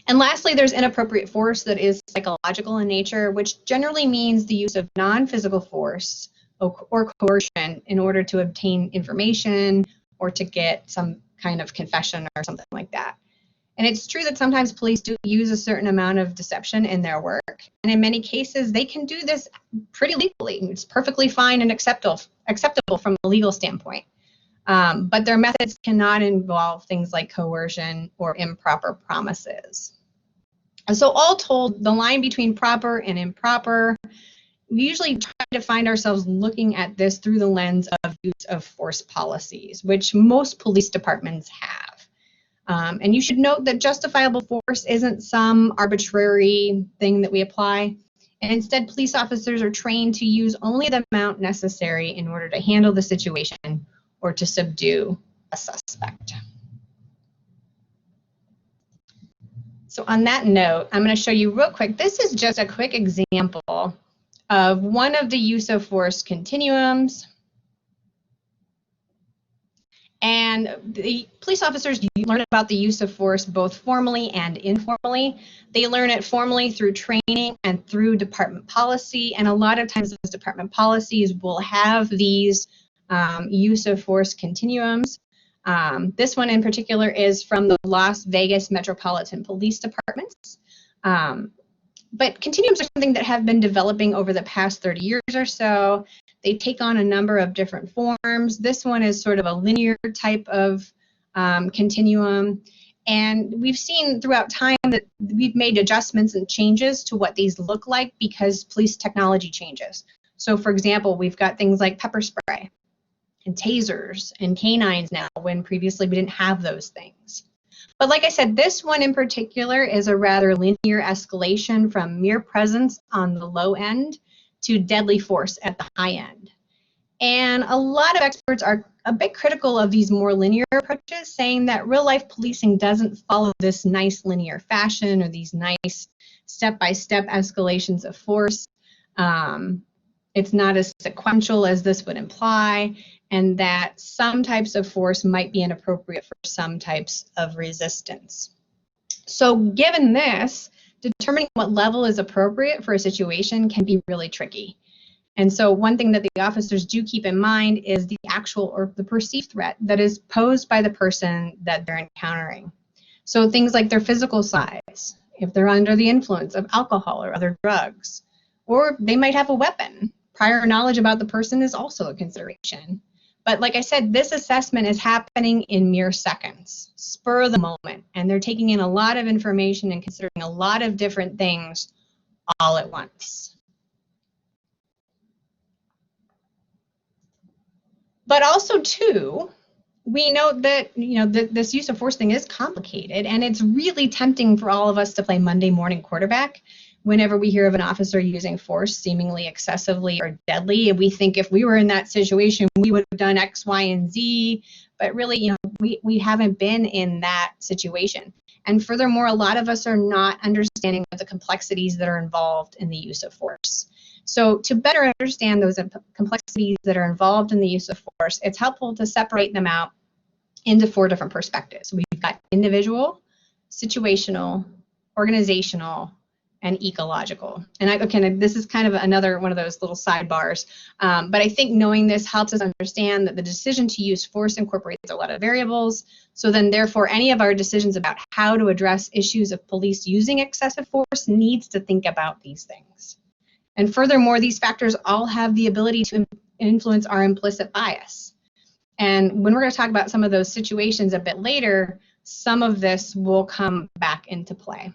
And lastly, there's inappropriate force that is psychological in nature, which generally means the use of non-physical force or coercion in order to obtain information or to get some kind of confession or something like that. And it's true that sometimes police do use a certain amount of deception in their work. And in many cases, they can do this pretty legally. It's perfectly fine and acceptable from a legal standpoint. But their methods cannot involve things like coercion or improper promises. So all told, the line between proper and improper, we usually try to find ourselves looking at this through the lens of use of force policies, which most police departments have. And you should note that justifiable force isn't some arbitrary thing that we apply. And instead, police officers are trained to use only the amount necessary in order to handle the situation or to subdue a suspect. So on that note, I'm going to show you real quick. This is just a quick example of one of the use of force continuums. And the police officers learn about the use of force both formally and informally. They learn it formally through training and through department policy. And a lot of times those department policies will have these use of force continuums. This one in particular is from the Las Vegas Metropolitan Police Departments. But continuums are something that have been developing over the past 30 years or so. They take on a number of different forms. This one is sort of a linear type of continuum. And we've seen throughout time that we've made adjustments and changes to what these look like because police technology changes. So for example, we've got things like pepper spray and tasers and canines now when previously we didn't have those things. But like I said, this one in particular is a rather linear escalation from mere presence on the low end to deadly force at the high end. And a lot of experts are a bit critical of these more linear approaches, saying that real-life policing doesn't follow this nice linear fashion or these nice step-by-step escalations of force. It's not as sequential as this would imply, and that some types of force might be inappropriate for some types of resistance. So given this, determining what level is appropriate for a situation can be really tricky. And so one thing that the officers do keep in mind is the actual or the perceived threat that is posed by the person that they're encountering. So things like their physical size, if they're under the influence of alcohol or other drugs, or they might have a weapon. Prior knowledge about the person is also a consideration. But like I said, this assessment is happening in mere seconds, spur of the moment, and they're taking in a lot of information and considering a lot of different things all at once. But also, too, we know that this use of force thing is complicated, and it's really tempting for all of us to play Monday morning quarterback whenever we hear of an officer using force seemingly excessively or deadly, and we think if we were in that situation, we would have done X, Y, and Z. But really, we haven't been in that situation. And furthermore, a lot of us are not understanding the complexities that are involved in the use of force. So to better understand those complexities that are involved in the use of force, it's helpful to separate them out into 4 different perspectives. We've got individual, situational, organizational, and ecological. And this is kind of another one of those little sidebars, but I think knowing this helps us understand that the decision to use force incorporates a lot of variables. So then therefore any of our decisions about how to address issues of police using excessive force needs to think about these things. And furthermore, these factors all have the ability to influence our implicit bias. And when we're going to talk about some of those situations a bit later, some of this will come back into play.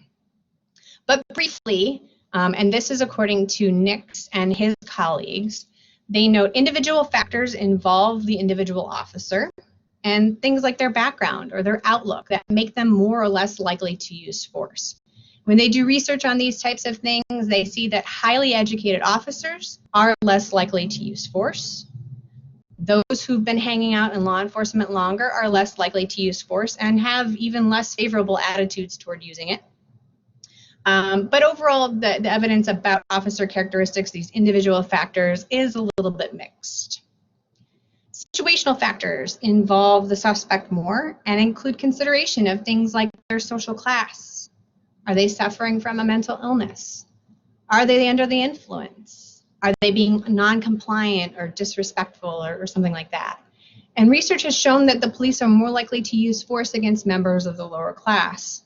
But briefly, and this is according to Nix and his colleagues, they note individual factors involve the individual officer and things like their background or their outlook that make them more or less likely to use force. When they do research on these types of things, they see that highly educated officers are less likely to use force. Those who've been hanging out in law enforcement longer are less likely to use force and have even less favorable attitudes toward using it. But overall, the evidence about officer characteristics, these individual factors, is a little bit mixed. Situational factors involve the suspect more and include consideration of things like their social class. Are they suffering from a mental illness? Are they under the influence? Are they being non-compliant or disrespectful or something like that? And research has shown that the police are more likely to use force against members of the lower class,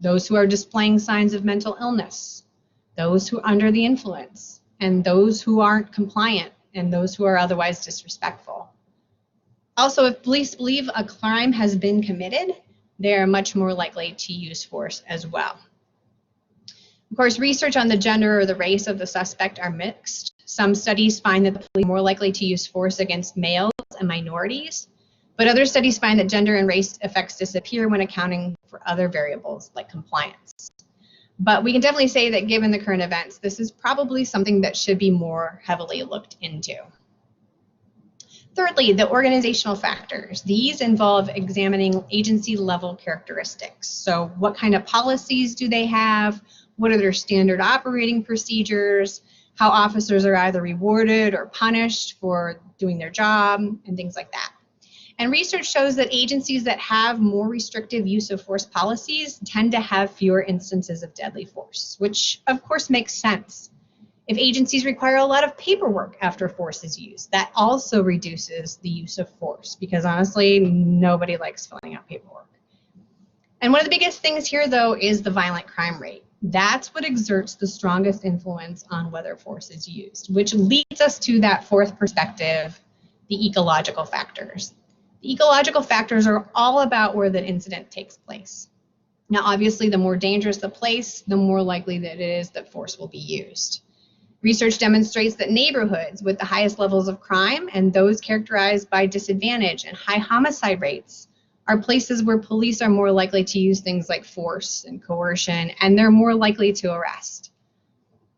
those who are displaying signs of mental illness, those who are under the influence, and those who aren't compliant, and those who are otherwise disrespectful. Also, if police believe a crime has been committed, they are much more likely to use force as well. Of course, research on the gender or the race of the suspect are mixed. Some studies find that the police are more likely to use force against males and minorities, but other studies find that gender and race effects disappear when accounting for other variables like compliance. But we can definitely say that given the current events, this is probably something that should be more heavily looked into. Thirdly, the organizational factors. These involve examining agency level characteristics. So what kind of policies do they have? What are their standard operating procedures? How officers are either rewarded or punished for doing their job and things like that. And research shows that agencies that have more restrictive use of force policies tend to have fewer instances of deadly force, which of course makes sense. If agencies require a lot of paperwork after force is used, that also reduces the use of force because honestly, nobody likes filling out paperwork. And one of the biggest things here though is the violent crime rate. That's what exerts the strongest influence on whether force is used, which leads us to that 4th perspective, the ecological factors. The ecological factors are all about where the incident takes place. Now, obviously, the more dangerous the place, the more likely that it is that force will be used. Research demonstrates that neighborhoods with the highest levels of crime and those characterized by disadvantage and high homicide rates are places where police are more likely to use things like force and coercion, and they're more likely to arrest.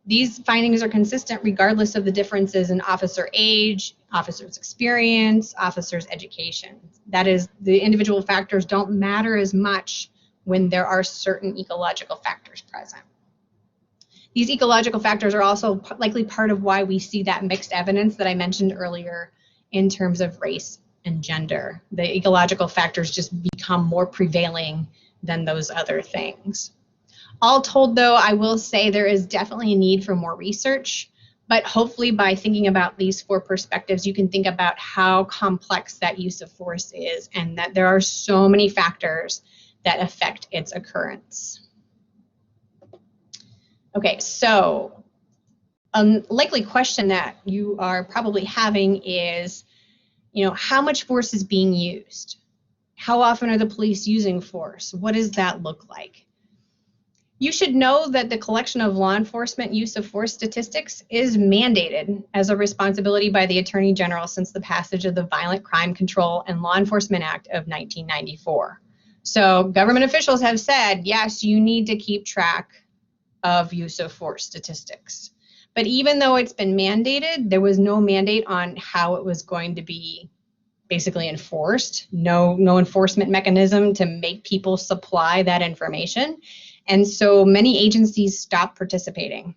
These findings are consistent regardless of the differences in officer age, officer's experience, officer's education. That is, the individual factors don't matter as much when there are certain ecological factors present. These ecological factors are also likely part of why we see that mixed evidence that I mentioned earlier in terms of race and gender. The ecological factors just become more prevailing than those other things. All told, though, I will say there is definitely a need for more research, but hopefully by thinking about these 4 perspectives, you can think about how complex that use of force is and that there are so many factors that affect its occurrence. Okay, so a likely question that you are probably having is, how much force is being used? How often are the police using force? What does that look like? You should know that the collection of law enforcement use of force statistics is mandated as a responsibility by the Attorney General since the passage of the Violent Crime Control and Law Enforcement Act of 1994. So government officials have said, yes, you need to keep track of use of force statistics. But even though it's been mandated, there was no mandate on how it was going to be basically enforced. No enforcement mechanism to make people supply that information. And so many agencies stopped participating.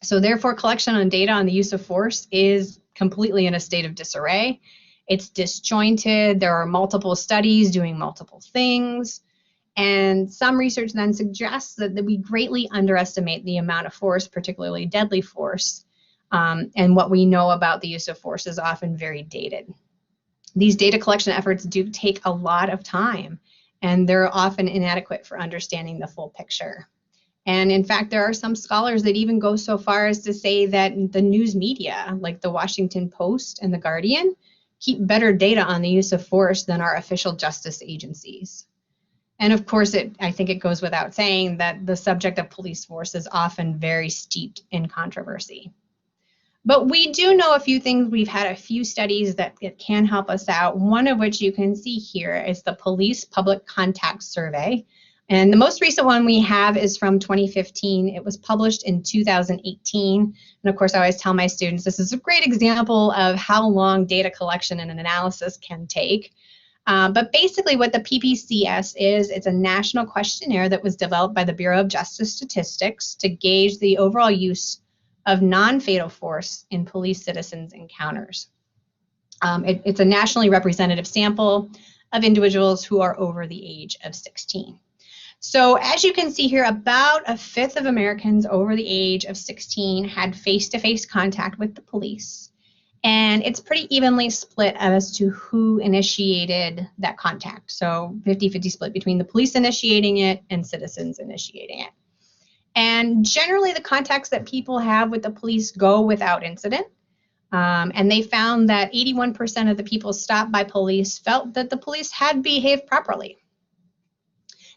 So therefore, collection on data on the use of force is completely in a state of disarray. It's disjointed. There are multiple studies doing multiple things. And some research then suggests that we greatly underestimate the amount of force, particularly deadly force. And what we know about the use of force is often very dated. These data collection efforts do take a lot of time, and they're often inadequate for understanding the full picture. And in fact, there are some scholars that even go so far as to say that the news media, like the Washington Post and the Guardian, keep better data on the use of force than our official justice agencies. And of course, I think it goes without saying that the subject of police force is often very steeped in controversy. But we do know a few things. We've had a few studies that can help us out. One of which you can see here is the Police Public Contact Survey. And the most recent one we have is from 2015. It was published in 2018. And of course, I always tell my students, this is a great example of how long data collection and analysis can take. But basically what the PPCS is, it's a national questionnaire that was developed by the Bureau of Justice Statistics to gauge the overall use of non-fatal force in police-citizens encounters. It's a nationally representative sample of individuals who are over the age of 16. So as you can see here, about a fifth of Americans over the age of 16 had face-to-face contact with the police. And it's pretty evenly split as to who initiated that contact. So 50-50 split between the police initiating it and citizens initiating it. And generally the contacts that people have with the police go without incident. And they found that 81% of the people stopped by police felt that the police had behaved properly.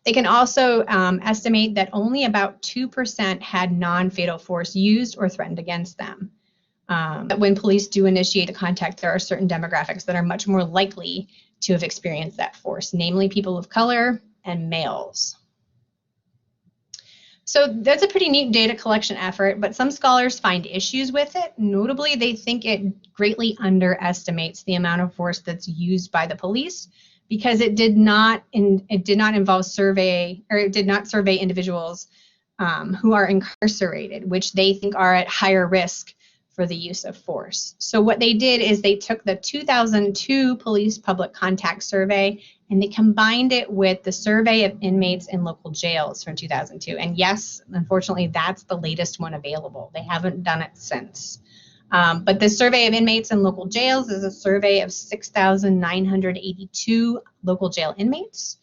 They can also estimate that only about 2% had non-fatal force used or threatened against them. When police do initiate a contact, there are certain demographics that are much more likely to have experienced that force, namely people of color and males. So that's a pretty neat data collection effort, but some scholars find issues with it. Notably, they think it greatly underestimates the amount of force that's used by the police because it did not involve survey, or it did not survey individuals who are incarcerated, which they think are at higher risk for the use of force. So what they did is they took the 2002 Police Public Contact Survey and they combined it with the survey of inmates in local jails from 2002. And yes, unfortunately, that's the latest one available. They haven't done it since. But the survey of inmates in local jails is a survey of 6,982 local jail inmates.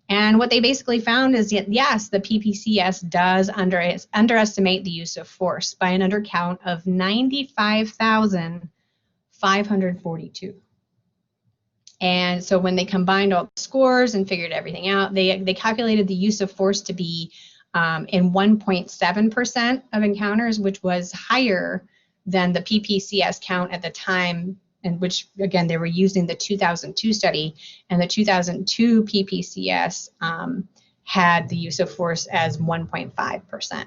And what they basically found is that, yes, the PPCS does underestimate the use of force by an undercount of 95,542. And so when they combined all the scores and figured everything out, they calculated the use of force to be in 1.7% of encounters, which was higher than the PPCS count at the time, in which, again, they were using the 2002 study, and the 2002 PPCS had the use of force as 1.5%.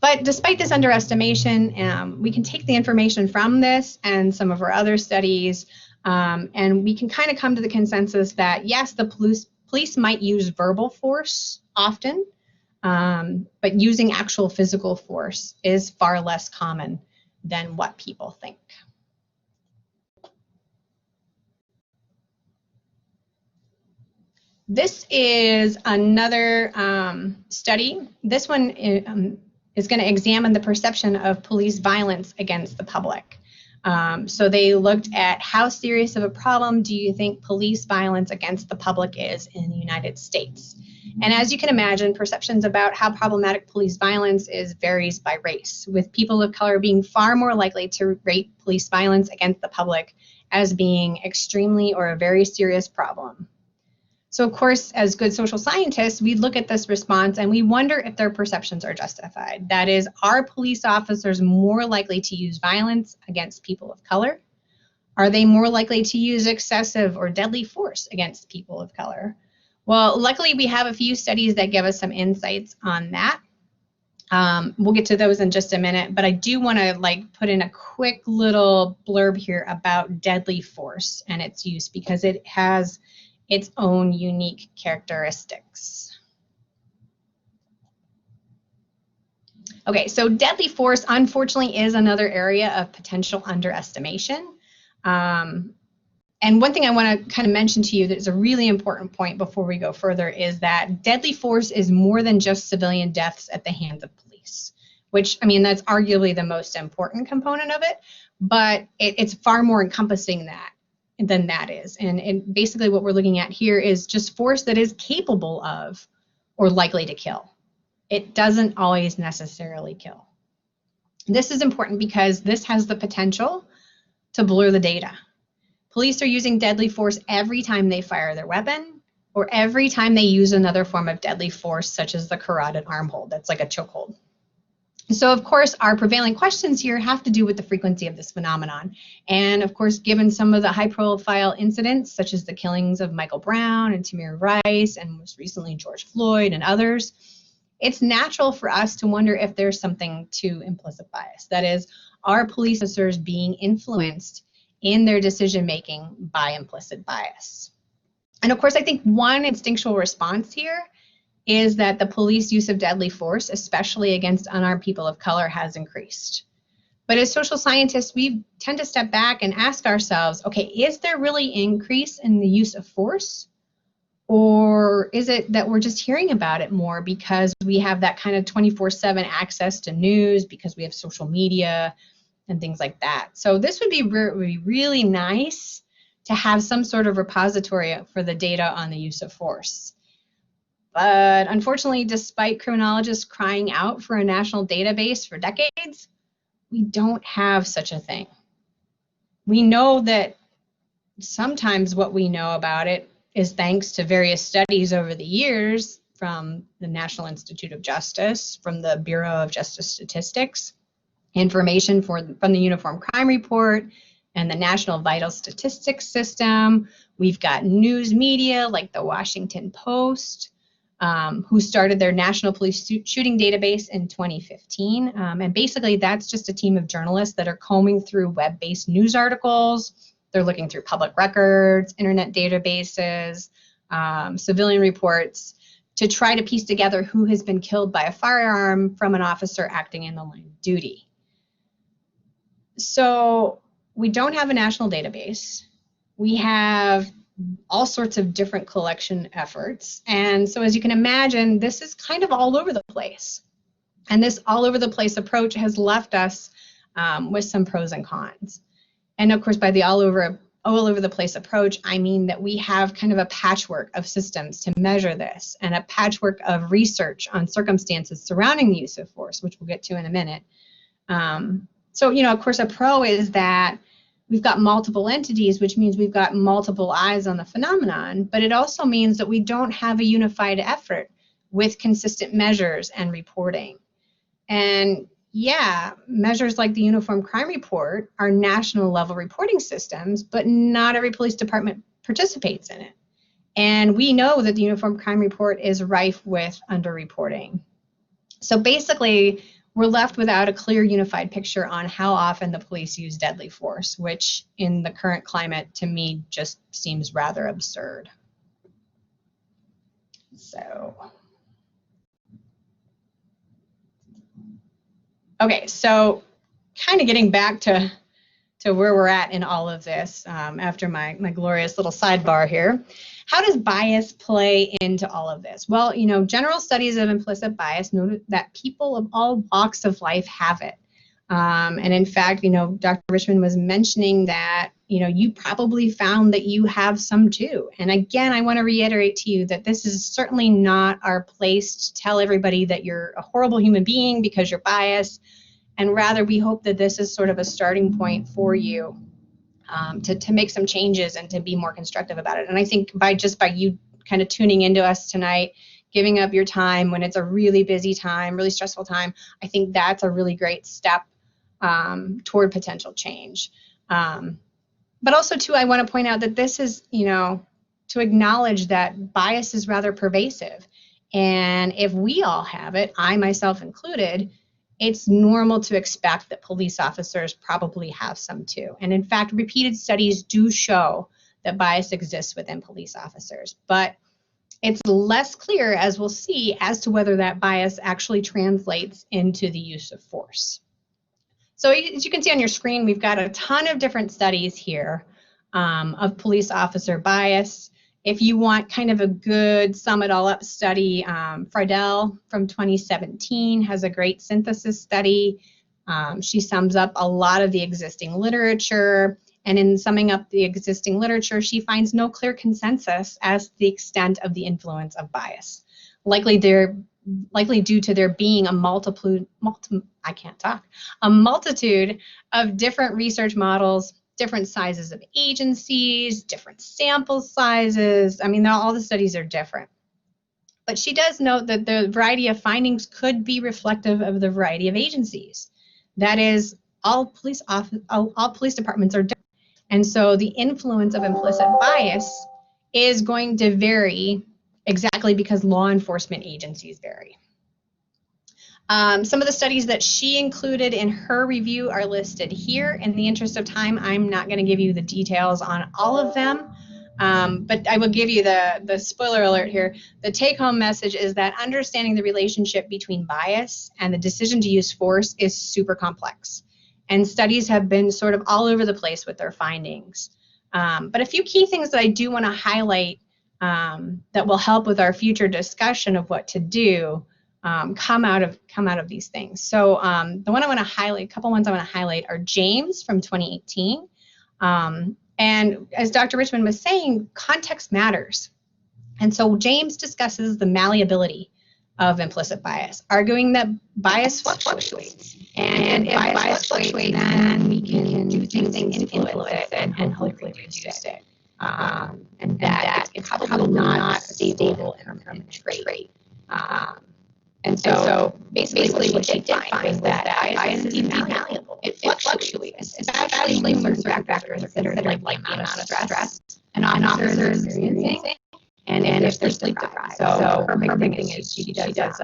But despite this underestimation, we can take the information from this and some of our other studies, and we can kind of come to the consensus that, yes, the police might use verbal force often, but using actual physical force is far less common than what people think. This is another study. This one is going to examine the perception of police violence against the public. So they looked at how serious of a problem do you think police violence against the public is in the United States. And as you can imagine, perceptions about how problematic police violence is varies by race, with people of color being far more likely to rate police violence against the public as being extremely or a very serious problem. So of course, as good social scientists, we look at this response and we wonder if their perceptions are justified. That is, are police officers more likely to use violence against people of color? Are they more likely to use excessive or deadly force against people of color? Well, luckily we have a few studies that give us some insights on that. We'll get to those in just a minute, but I do want to put in a quick little blurb here about deadly force and its use because it has its own unique characteristics. Okay, so deadly force, unfortunately, is another area of potential underestimation. And one thing I want to kind of mention to you that is a really important point before we go further is that deadly force is more than just civilian deaths at the hands of police, which, I mean, that's arguably the most important component of it, but it's far more encompassing than that is. And basically what we're looking at here is just force that is capable of or likely to kill. It doesn't always necessarily kill. This is important because this has the potential to blur the data. Police are using deadly force every time they fire their weapon or every time they use another form of deadly force, such as the carotid arm hold. That's like a chokehold. So, of course, our prevailing questions here have to do with the frequency of this phenomenon. And, of course, given some of the high-profile incidents, such as the killings of Michael Brown and Tamir Rice, and most recently George Floyd and others, it's natural for us to wonder if there's something to implicit bias. That is, are police officers being influenced in their decision-making by implicit bias? And of course, I think one instinctual response here is that the police use of deadly force, especially against unarmed people of color, has increased. But as social scientists, we tend to step back and ask ourselves, okay, is there really increase in the use of force? Or is it that we're just hearing about it more because we have that kind of 24/7 access to news, because we have social media, and things like that? So this would be really nice to have some sort of repository for the data on the use of force. But unfortunately, despite criminologists crying out for a national database for decades, we don't have such a thing. We know that sometimes what we know about it is thanks to various studies over the years from the National Institute of Justice, from the Bureau of Justice Statistics, information from the Uniform Crime Report and the National Vital Statistics System. We've got news media like the Washington Post, who started their National Police Shooting Database in 2015. And basically that's just a team of journalists that are combing through web-based news articles. They're looking through public records, internet databases, civilian reports to try to piece together who has been killed by a firearm from an officer acting in the line of duty. So we don't have a national database. We have all sorts of different collection efforts. And so as you can imagine, this is kind of all over the place. And this all over the place approach has left us with some pros and cons. And of course, by the all over the place approach, I mean that we have kind of a patchwork of systems to measure this and a patchwork of research on circumstances surrounding the use of force, which we'll get to in a minute. So, you know, of course, a pro is that we've got multiple entities, which means we've got multiple eyes on the phenomenon, but it also means that we don't have a unified effort with consistent measures and reporting. And yeah, measures like the Uniform Crime Report are national level reporting systems, but not every police department participates in it. And we know that the Uniform Crime Report is rife with underreporting. So basically, we're left without a clear unified picture on how often the police use deadly force, which in the current climate to me just seems rather absurd. So, okay, so kind of getting back to where we're at in all of this after my glorious little sidebar here. How does bias play into all of this? Well, you know, general studies of implicit bias note that people of all walks of life have it. And in fact, you know, Dr. Richman was mentioning that, you know, you probably found that you have some too. And again, I want to reiterate to you that this is certainly not our place to tell everybody that you're a horrible human being because you're biased. And rather, we hope that this is sort of a starting point for you to make some changes and to be more constructive about it. And I think by you kind of tuning into us tonight, giving up your time when it's a really busy time, really stressful time, I think that's a really great step toward potential change. But also, too, I want to point out that this is, to acknowledge that bias is rather pervasive. And if we all have it, I myself included, it's normal to expect that police officers probably have some too. And in fact, repeated studies do show that bias exists within police officers. But it's less clear, as we'll see, as to whether that bias actually translates into the use of force. So as you can see on your screen, we've got a ton of different studies here of police officer bias. If you want kind of a good sum it all up study, Friedel from 2017 has a great synthesis study. She sums up a lot of the existing literature, and in summing up the existing literature, she finds no clear consensus as to the extent of the influence of bias. Likely due to there being a multitude of different research models, different sizes of agencies, different sample sizes. I mean, all the studies are different. But she does note that the variety of findings could be reflective of the variety of agencies. That is, all police departments are different. And so the influence of implicit bias is going to vary exactly because law enforcement agencies vary. Some of the studies that she included in her review are listed here. In the interest of time, I'm not going to give you the details on all of them, but I will give you the spoiler alert here. The take-home message is that understanding the relationship between bias and the decision to use force is super complex. And studies have been sort of all over the place with their findings. But a few key things that I do want to highlight that will help with our future discussion of what to do come out of these things. So the one I want to highlight, a couple ones I want to highlight are James from 2018. And as Dr. Richman was saying, context matters. And so James discusses the malleability of implicit bias, arguing that bias fluctuates. And if bias fluctuates, then we can do things to influence it and hopefully reduce it. And that it's probably not a stable and permanent trait. And so basically what she did find is that bias is malleable. It fluctuates, especially when certain factors considered like the amount of stress an officer is experiencing and if they're sleep deprived. So her big thing is she does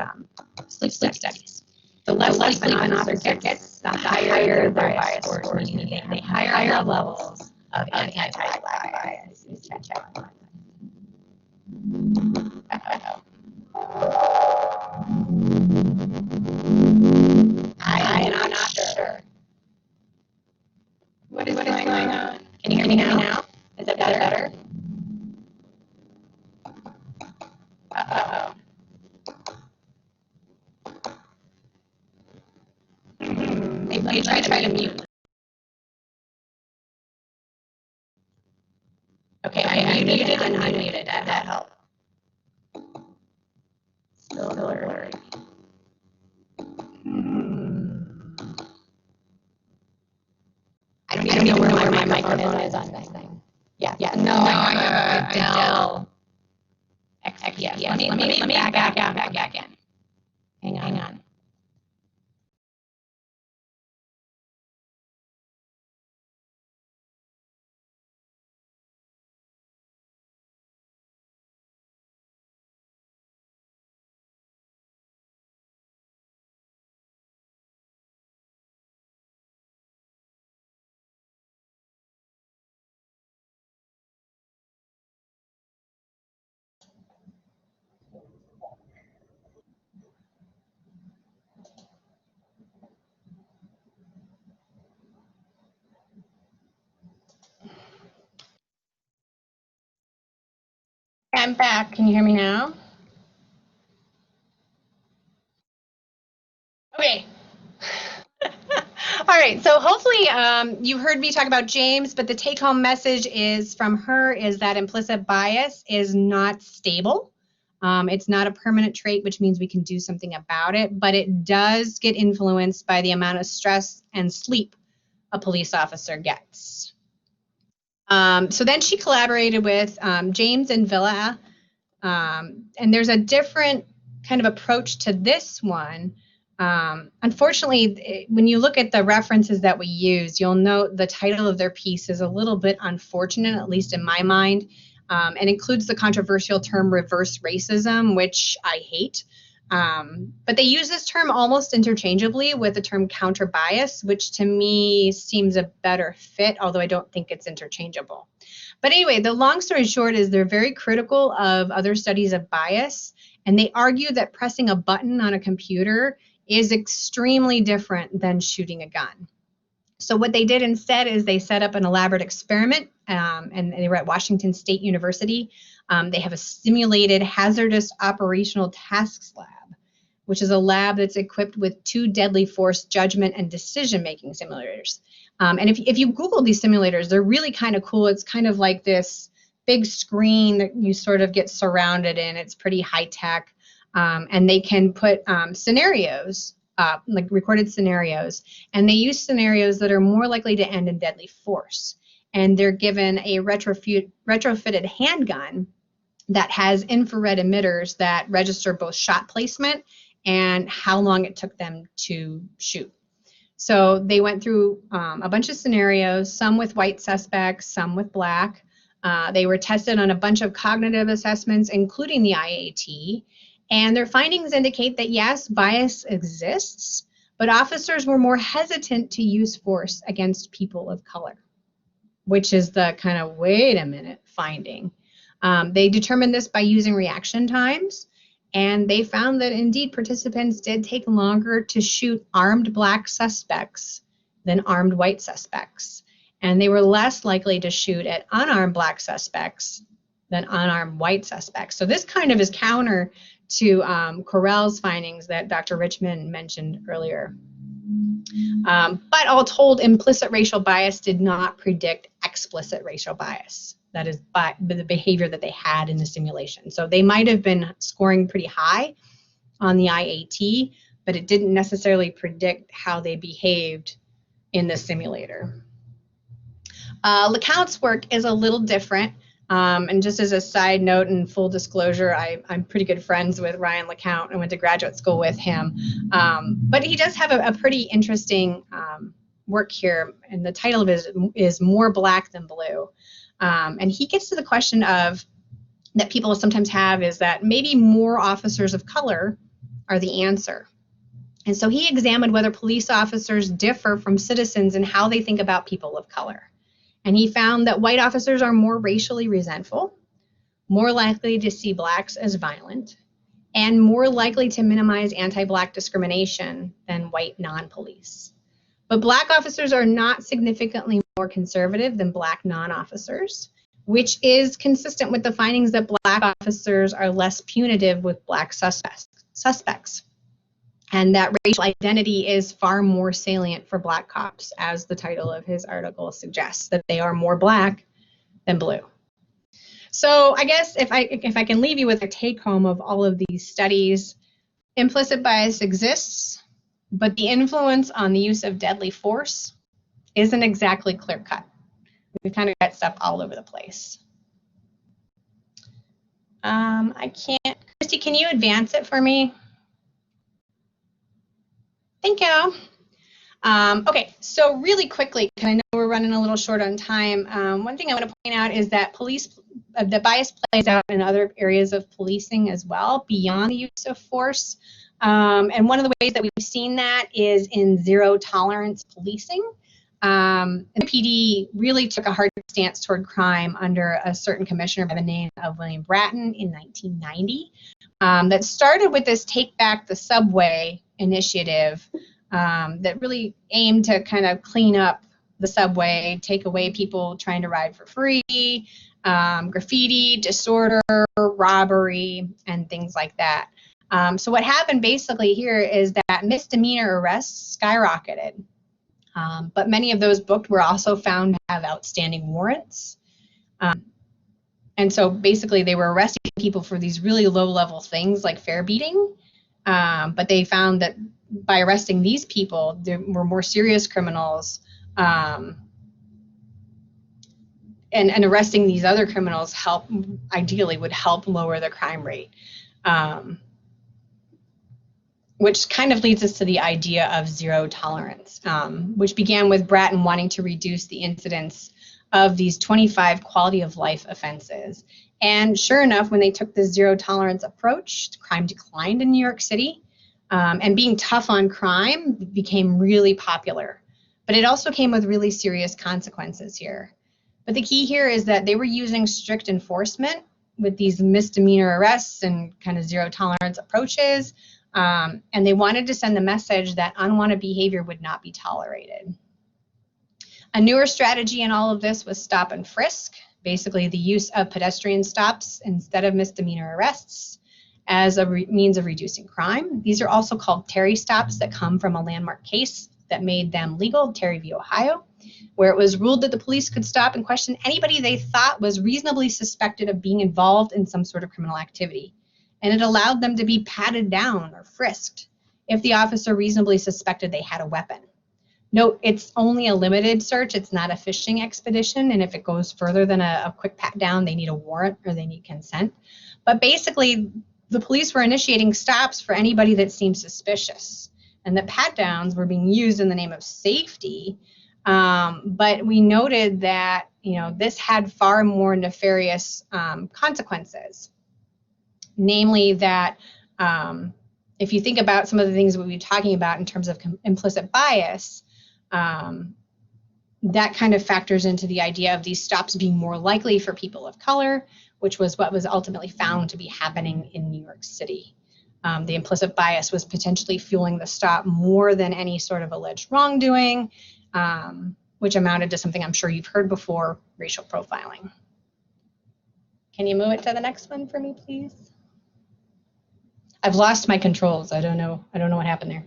sleep studies. The less sleep an officer gets, the higher their bias scores, meaning they have higher levels of anti-bias. I'm not sure. What is going on? Can you hear me now? Is it better? Uh-oh. Maybe let me try to mute. Okay, I muted and unmuted. That helped. Still blurry. I don't know where my microphone is on this thing. Yeah. No, I have a Dell XPS. Let me back in. Hang on. I'm back. Can you hear me now? Okay. All right. So hopefully you heard me talk about James, but the take-home message is from her is that implicit bias is not stable. It's not a permanent trait, which means we can do something about it, but it does get influenced by the amount of stress and sleep a police officer gets. So then she collaborated with James and Villa, and there's a different kind of approach to this one. Unfortunately, when you look at the references that we use, you'll note the title of their piece is a little bit unfortunate, at least in my mind, and includes the controversial term reverse racism, which I hate. But they use this term almost interchangeably with the term counter bias, which to me seems a better fit, although I don't think it's interchangeable. But anyway, the long story short is they're very critical of other studies of bias, and they argue that pressing a button on a computer is extremely different than shooting a gun. So what they did instead is they set up an elaborate experiment, and they were at Washington State University. They have a simulated hazardous operational tasks lab, which is a lab that's equipped with 2 deadly force judgment and decision-making simulators. And if you Google these simulators, they're really kind of cool. It's kind of like this big screen that you sort of get surrounded in. It's pretty high-tech. And they can put scenarios, like recorded scenarios, and they use scenarios that are more likely to end in deadly force. And they're given a retrofitted handgun that has infrared emitters that register both shot placement and how long it took them to shoot. So they went through a bunch of scenarios, some with white suspects, some with black. They were tested on a bunch of cognitive assessments, including the IAT. And their findings indicate that yes, bias exists, but officers were more hesitant to use force against people of color, which is the kind of wait a minute finding. They determined this by using reaction times, and they found that indeed participants did take longer to shoot armed black suspects than armed white suspects. And they were less likely to shoot at unarmed black suspects than unarmed white suspects. So this kind of is counter to Correll's findings that Dr. Richman mentioned earlier. But all told, implicit racial bias did not predict explicit racial bias. That is by the behavior that they had in the simulation. So they might have been scoring pretty high on the IAT, but it didn't necessarily predict how they behaved in the simulator. LeCount's work is a little different. And just as a side note and full disclosure, I'm pretty good friends with Ryan LeCount. I went to graduate school with him. But he does have a pretty interesting work here, and the title of it is More Black Than Blue. And he gets to the question of that people sometimes have is that maybe more officers of color are the answer. And so he examined whether police officers differ from citizens in how they think about people of color. And he found that white officers are more racially resentful, more likely to see blacks as violent, and more likely to minimize anti-black discrimination than white non-police. But black officers are not significantly more conservative than black non-officers, which is consistent with the findings that black officers are less punitive with black suspects. And that racial identity is far more salient for black cops, as the title of his article suggests, that they are more black than blue. So I guess if I can leave you with a take home of all of these studies, implicit bias exists, but the influence on the use of deadly force isn't exactly clear cut. We've kind of got stuff all over the place. I can't, Christy, can you advance it for me? Thank you. Okay, so really quickly, because I know we're running a little short on time, one thing I want to point out is that the bias plays out in other areas of policing as well, beyond the use of force. And one of the ways that we've seen that is in zero tolerance policing. The PD really took a hard stance toward crime under a certain commissioner by the name of William Bratton in 1990 that started with this Take Back the Subway initiative that really aimed to kind of clean up the subway, take away people trying to ride for free, graffiti, disorder, robbery, and things like that. So what happened basically here is that misdemeanor arrests skyrocketed. But many of those booked were also found to have outstanding warrants. And so basically they were arresting people for these really low-level things like fare beating. But they found that by arresting these people, there were more serious criminals and arresting these other criminals ideally would help lower the crime rate. Which kind of leads us to the idea of zero tolerance, which began with Bratton wanting to reduce the incidence of these 25 quality of life offenses. And sure enough, when they took the zero tolerance approach, crime declined in New York City, and being tough on crime became really popular. But it also came with really serious consequences here. But the key here is that they were using strict enforcement with these misdemeanor arrests and kind of zero tolerance approaches. And they wanted to send the message that unwanted behavior would not be tolerated. A newer strategy in all of this was stop and frisk, basically the use of pedestrian stops instead of misdemeanor arrests as a means of reducing crime. These are also called Terry stops that come from a landmark case that made them legal, Terry v. Ohio, where it was ruled that the police could stop and question anybody they thought was reasonably suspected of being involved in some sort of criminal activity. And it allowed them to be patted down or frisked if the officer reasonably suspected they had a weapon. Note, it's only a limited search. It's not a fishing expedition. And if it goes further than a quick pat down, they need a warrant or they need consent. But basically, the police were initiating stops for anybody that seemed suspicious. And the pat downs were being used in the name of safety. But we noted that, this had far more nefarious consequences. Namely that if you think about some of the things we'll be talking about in terms of implicit bias, that kind of factors into the idea of these stops being more likely for people of color, which was what was ultimately found to be happening in New York City. The implicit bias was potentially fueling the stop more than any sort of alleged wrongdoing, which amounted to something I'm sure you've heard before, racial profiling. Can you move it to the next one for me, please? I've lost my controls. I don't know what happened there.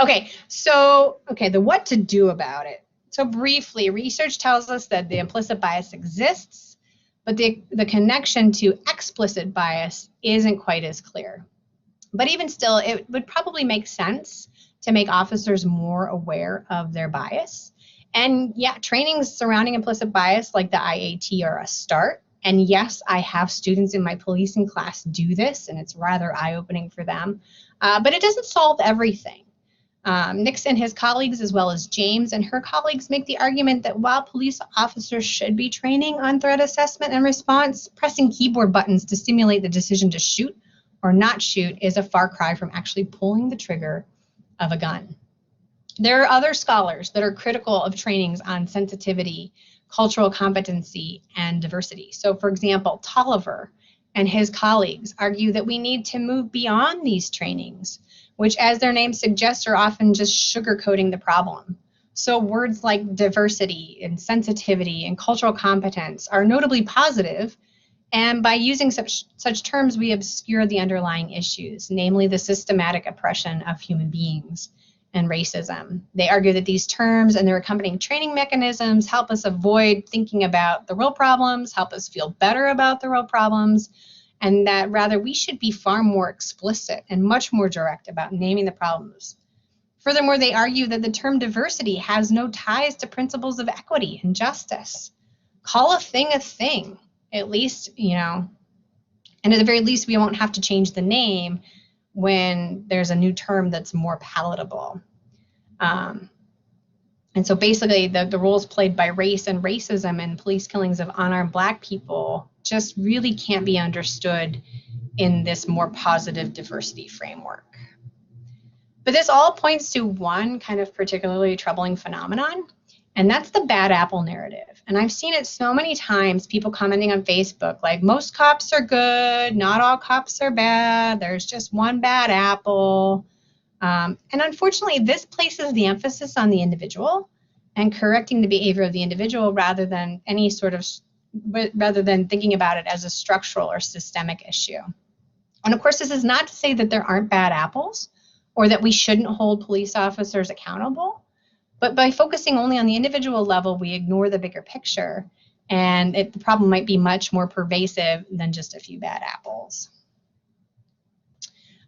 Okay, the what to do about it. So briefly, research tells us that the implicit bias exists, but the connection to explicit bias isn't quite as clear. But even still, it would probably make sense to make officers more aware of their bias. And yeah, trainings surrounding implicit bias like the IAT are a start. And yes, I have students in my policing class do this, and it's rather eye-opening for them. But it doesn't solve everything. Nix and his colleagues, as well as James and her colleagues, make the argument that while police officers should be training on threat assessment and response, pressing keyboard buttons to stimulate the decision to shoot or not shoot is a far cry from actually pulling the trigger of a gun. There are other scholars that are critical of trainings on sensitivity, cultural competency, and diversity. So for example, Tolliver and his colleagues argue that we need to move beyond these trainings, which as their name suggests are often just sugarcoating the problem. So words like diversity and sensitivity and cultural competence are notably positive, and by using such terms, we obscure the underlying issues, namely the systematic oppression of human beings and racism. They argue that these terms and their accompanying training mechanisms help us avoid thinking about the real problems, help us feel better about the real problems, and that rather we should be far more explicit and much more direct about naming the problems. Furthermore, they argue that the term diversity has no ties to principles of equity and justice. Call a thing, at least, and at the very least, we won't have to change the name when there's a new term that's more palatable. And so basically the roles played by race and racism in police killings of unarmed Black people just really can't be understood in this more positive diversity framework. But this all points to one kind of particularly troubling phenomenon, and that's the bad apple narrative. And I've seen it so many times, people commenting on Facebook, like, most cops are good, not all cops are bad, there's just one bad apple. And unfortunately, this places the emphasis on the individual and correcting the behavior of the individual rather than thinking about it as a structural or systemic issue. And of course, this is not to say that there aren't bad apples or that we shouldn't hold police officers accountable. But by focusing only on the individual level, we ignore the bigger picture, and the problem might be much more pervasive than just a few bad apples.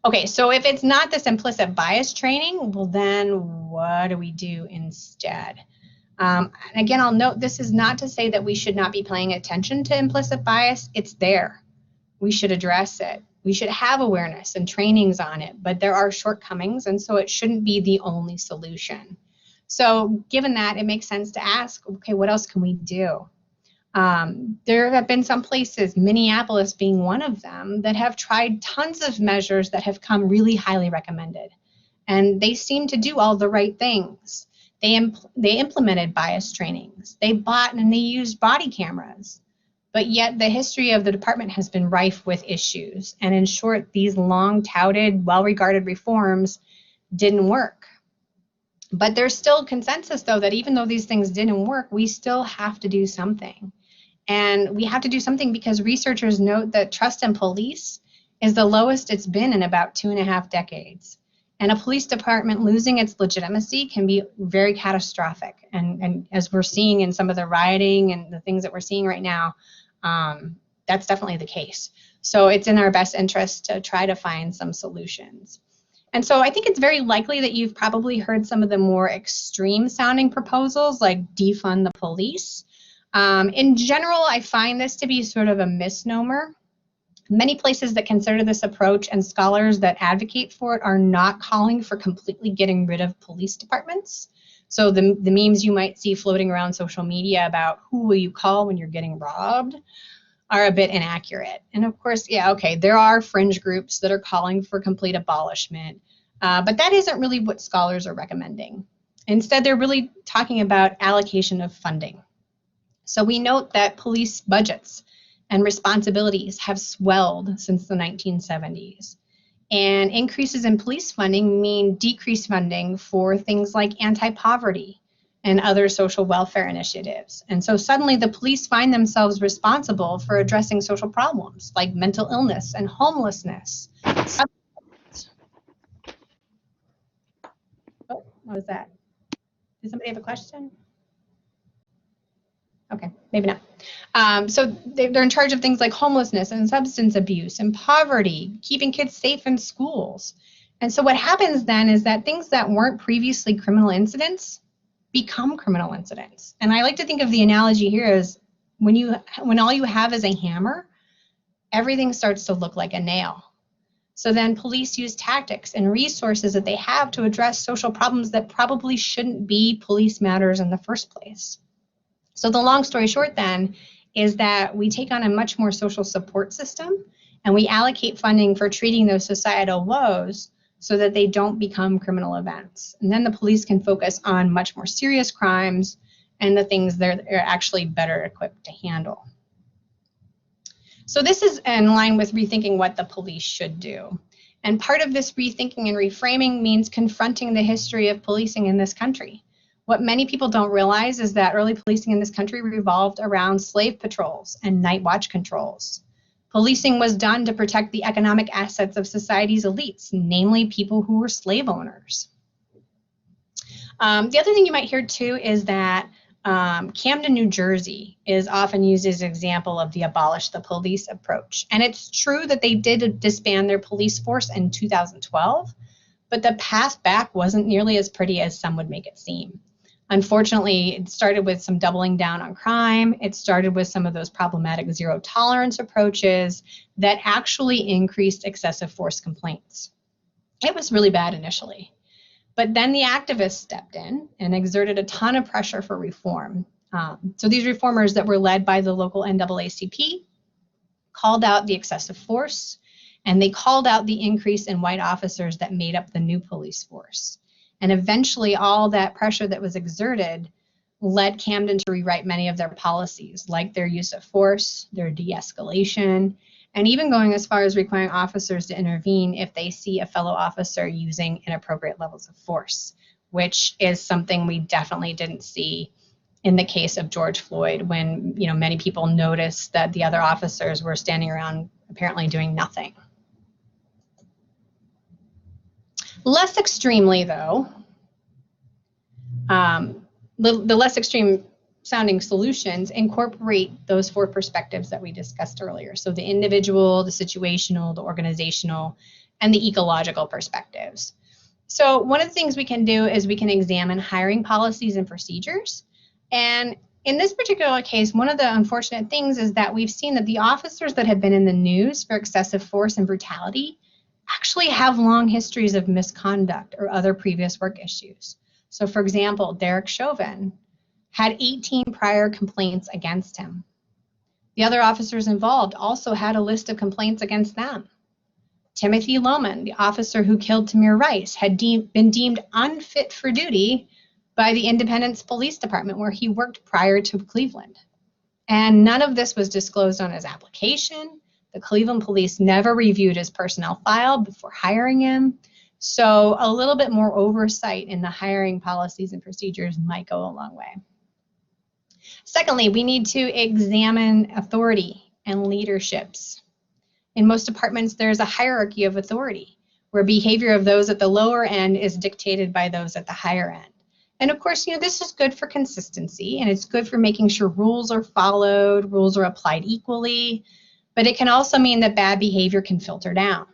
Okay, so if it's not this implicit bias training, well then what do we do instead? And again, I'll note this is not to say that we should not be paying attention to implicit bias. It's there. We should address it. We should have awareness and trainings on it, but there are shortcomings, and so it shouldn't be the only solution. So given that, it makes sense to ask, okay, what else can we do? There have been some places, Minneapolis being one of them, that have tried tons of measures that have come really highly recommended. And they seem to do all the right things. They implemented bias trainings. They bought and they used body cameras. But yet the history of the department has been rife with issues. And in short, these long-touted, well-regarded reforms didn't work. But there's still consensus, though, that even though these things didn't work, we still have to do something. And we have to do something because researchers note that trust in police is the lowest it's been in about 2.5 decades. And a police department losing its legitimacy can be very catastrophic. And as we're seeing in some of the rioting and the things that we're seeing right now, that's definitely the case. So it's in our best interest to try to find some solutions. And so I think it's very likely that you've probably heard some of the more extreme sounding proposals like defund the police. In general, I find this to be sort of a misnomer. Many places that consider this approach and scholars that advocate for it are not calling for completely getting rid of police departments. So the memes you might see floating around social media about who will you call when you're getting robbed are a bit inaccurate. And of course, yeah, okay, there are fringe groups that are calling for complete abolishment, but that isn't really what scholars are recommending. Instead, they're really talking about allocation of funding. So we note that police budgets and responsibilities have swelled since the 1970s. And increases in police funding mean decreased funding for things like anti-poverty and other social welfare initiatives. And so suddenly the police find themselves responsible for addressing social problems like mental illness and homelessness. Oh, what was that? Does somebody have a question? Okay, maybe not. So they're in charge of things like homelessness and substance abuse and poverty, keeping kids safe in schools. And so what happens then is that things that weren't previously criminal incidents become criminal incidents. And I like to think of the analogy here as when all you have is a hammer, everything starts to look like a nail. So then police use tactics and resources that they have to address social problems that probably shouldn't be police matters in the first place. So the long story short then is that we take on a much more social support system and we allocate funding for treating those societal woes so that they don't become criminal events. And then the police can focus on much more serious crimes and the things they're actually better equipped to handle. So this is in line with rethinking what the police should do. And part of this rethinking and reframing means confronting the history of policing in this country. What many people don't realize is that early policing in this country revolved around slave patrols and night watch controls. Policing was done to protect the economic assets of society's elites, namely people who were slave owners. The other thing you might hear too is that Camden, New Jersey is often used as an example of the abolish the police approach. And it's true that they did disband their police force in 2012, but the path back wasn't nearly as pretty as some would make it seem. Unfortunately, it started with some doubling down on crime. It started with some of those problematic zero tolerance approaches that actually increased excessive force complaints. It was really bad initially. But then the activists stepped in and exerted a ton of pressure for reform. So these reformers that were led by the local NAACP called out the excessive force, and they called out the increase in white officers that made up the new police force. And eventually all that pressure that was exerted led Camden to rewrite many of their policies, like their use of force, their de-escalation, and even going as far as requiring officers to intervene if they see a fellow officer using inappropriate levels of force, which is something we definitely didn't see in the case of George Floyd, when many people noticed that the other officers were standing around apparently doing nothing. Less extremely, though, the less extreme sounding solutions incorporate those 4 perspectives that we discussed earlier. So the individual, the situational, the organizational, and the ecological perspectives. So one of the things we can do is we can examine hiring policies and procedures. And in this particular case, one of the unfortunate things is that we've seen that the officers that have been in the news for excessive force and brutality actually have long histories of misconduct or other previous work issues. So for example, Derek Chauvin had 18 prior complaints against him. The other officers involved also had a list of complaints against them. Timothy Lohman, the officer who killed Tamir Rice, had been deemed unfit for duty by the Independence Police Department, where he worked prior to Cleveland. And none of this was disclosed on his application. The Cleveland police never reviewed his personnel file before hiring him. So a little bit more oversight in the hiring policies and procedures might go a long way. Secondly, we need to examine authority and leaderships. In most departments, there's a hierarchy of authority, where behavior of those at the lower end is dictated by those at the higher end. And of course, this is good for consistency, and it's good for making sure rules are followed, rules are applied equally, but it can also mean that bad behavior can filter down.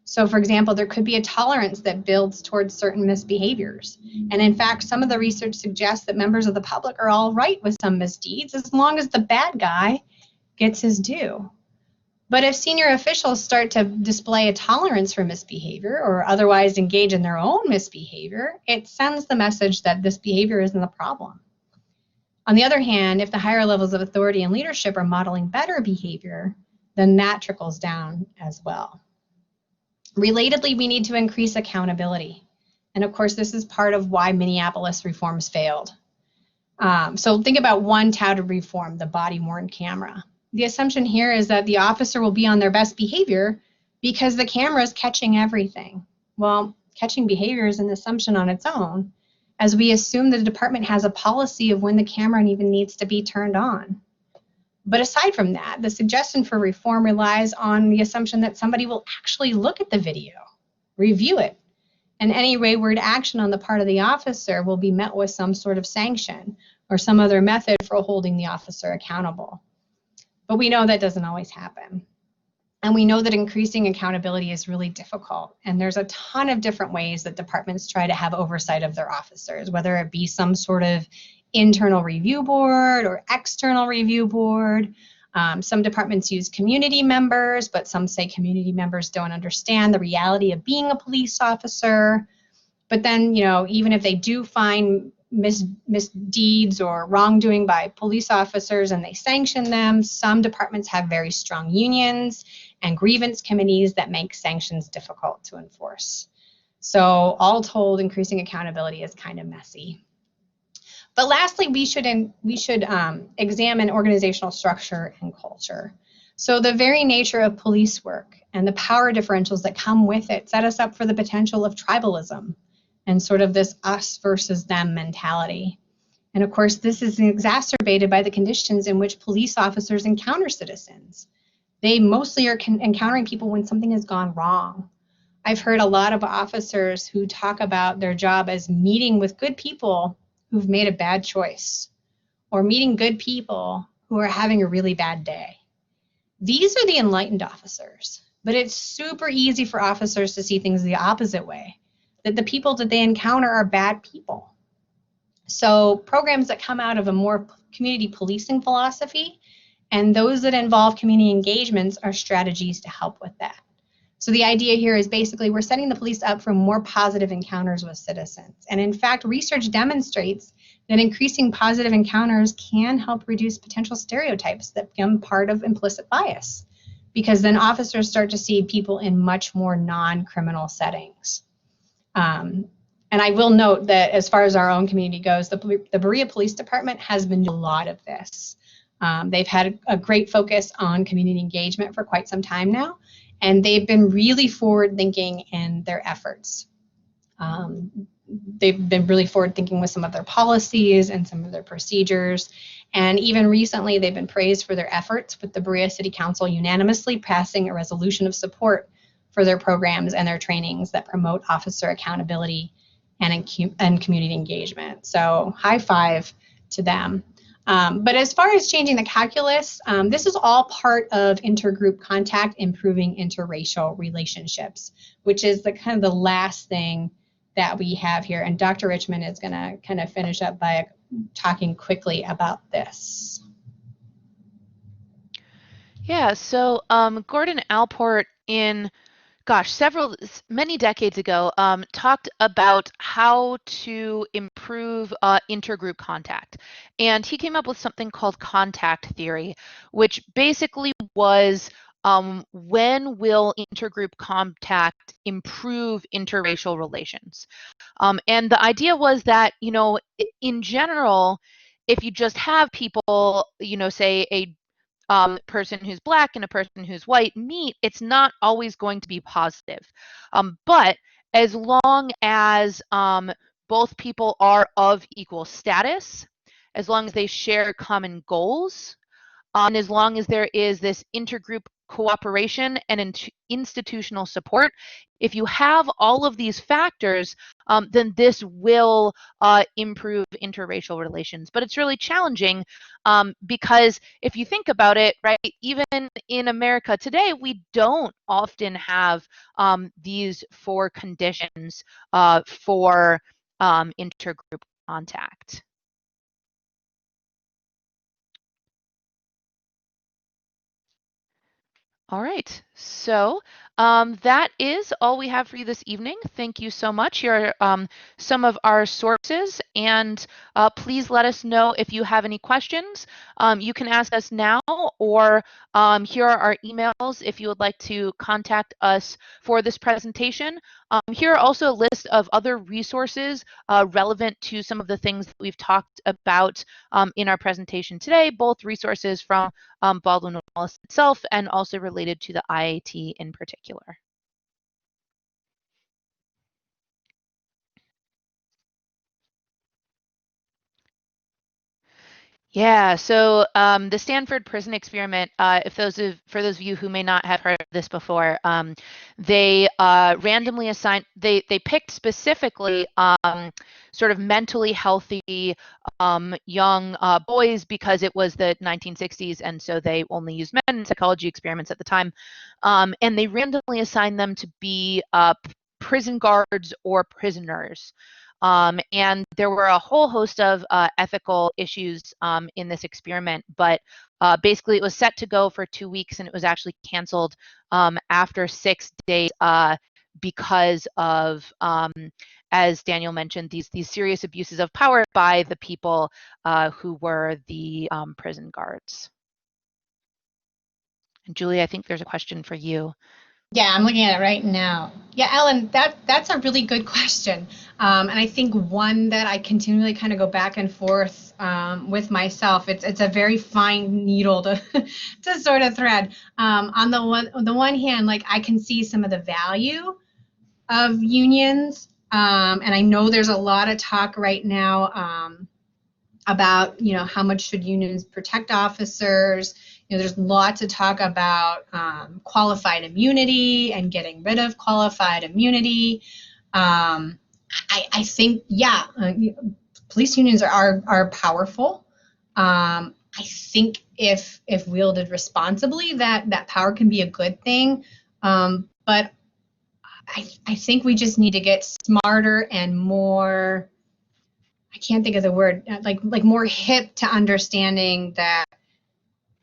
So for example, there could be a tolerance that builds towards certain misbehaviors. And in fact, some of the research suggests that members of the public are all right with some misdeeds as long as the bad guy gets his due. But if senior officials start to display a tolerance for misbehavior or otherwise engage in their own misbehavior, it sends the message that this behavior isn't the problem. On the other hand, if the higher levels of authority and leadership are modeling better behavior, then that trickles down as well. Relatedly, we need to increase accountability. And of course, this is part of why Minneapolis reforms failed. So think about one touted reform, the body-worn camera. The assumption here is that the officer will be on their best behavior because the camera is catching everything. Well, catching behavior is an assumption on its own, as we assume the department has a policy of when the camera even needs to be turned on. But aside from that, the suggestion for reform relies on the assumption that somebody will actually look at the video, review it, and any wayward action on the part of the officer will be met with some sort of sanction or some other method for holding the officer accountable. But we know that doesn't always happen. And we know that increasing accountability is really difficult. And there's a ton of different ways that departments try to have oversight of their officers, whether it be some sort of internal review board or external review board. Some departments use community members, but some say community members don't understand the reality of being a police officer. But then, even if they do find misdeeds or wrongdoing by police officers and they sanction them, some departments have very strong unions and grievance committees that make sanctions difficult to enforce. So all told, increasing accountability is kind of messy. But lastly, we should examine organizational structure and culture. So the very nature of police work and the power differentials that come with it set us up for the potential of tribalism and sort of this us versus them mentality. And of course, this is exacerbated by the conditions in which police officers encounter citizens. They mostly are encountering people when something has gone wrong. I've heard a lot of officers who talk about their job as meeting with good people who've made a bad choice, or meeting good people who are having a really bad day. These are the enlightened officers, but it's super easy for officers to see things the opposite way, that the people that they encounter are bad people. So programs that come out of a more community policing philosophy and those that involve community engagements are strategies to help with that. So the idea here is basically we're setting the police up for more positive encounters with citizens. And in fact, research demonstrates that increasing positive encounters can help reduce potential stereotypes that become part of implicit bias, because then officers start to see people in much more non-criminal settings. And I will note that as far as our own community goes, the Berea Police Department has been doing a lot of this. They've had a great focus on community engagement for quite some time now. And they've been really forward-thinking in their efforts. They've been really forward-thinking with some of their policies and some of their procedures. And even recently, they've been praised for their efforts, with the Berea City Council unanimously passing a resolution of support for their programs and their trainings that promote officer accountability and community engagement. So high five to them. But as far as changing the calculus, this is all part of intergroup contact, improving interracial relationships, which is the kind of the last thing that we have here. And Dr. Richman is going to kind of finish up by talking quickly about this. Yeah, so Gordon Allport many decades ago, talked about how to improve intergroup contact. And he came up with something called contact theory, which basically was when will intergroup contact improve interracial relations? And the idea was that, in general, if you just have people, say a person who's Black and a person who's white meet, it's not always going to be positive. But as long as both people are of equal status, as long as they share common goals, and as long as there is this intergroup cooperation and institutional support, if you have all of these factors, then this will improve interracial relations. But it's really challenging because if you think about it, right, even in America today, we don't often have these 4 conditions for intergroup contact. All right, so that is all we have for you this evening. Thank you so much. Here are some of our sources, and please let us know if you have any questions. You can ask us now, or here are our emails if you would like to contact us for this presentation. Here are also a list of other resources relevant to some of the things that we've talked about in our presentation today, both resources from Baldwin and Wallace itself, and also related to the IAT in particular. Yeah, so the Stanford prison experiment, for those of you who may not have heard of this before, they randomly assigned, they picked specifically sort of mentally healthy young boys because it was the 1960s, and so they only used men in psychology experiments at the time, and they randomly assigned them to be prison guards or prisoners. And there were a whole host of ethical issues in this experiment, but basically it was set to go for 2 weeks and it was actually canceled after 6 days because of, as Daniel mentioned, these serious abuses of power by the people who were the prison guards. And Julie, I think there's a question for you. Yeah, I'm looking at it right now. Yeah, Ellen, that's a really good question. And I think one that I continually kind of go back and forth with myself. It's a very fine needle to to sort of thread. On the one hand, like I can see some of the value of unions, and I know there's a lot of talk right now about how much should unions protect officers. There's lots of talk about qualified immunity and getting rid of qualified immunity. I think, yeah, police unions are powerful. I think if wielded responsibly, that power can be a good thing. But I think we just need to get smarter and more, I can't think of the word, like more hip to understanding that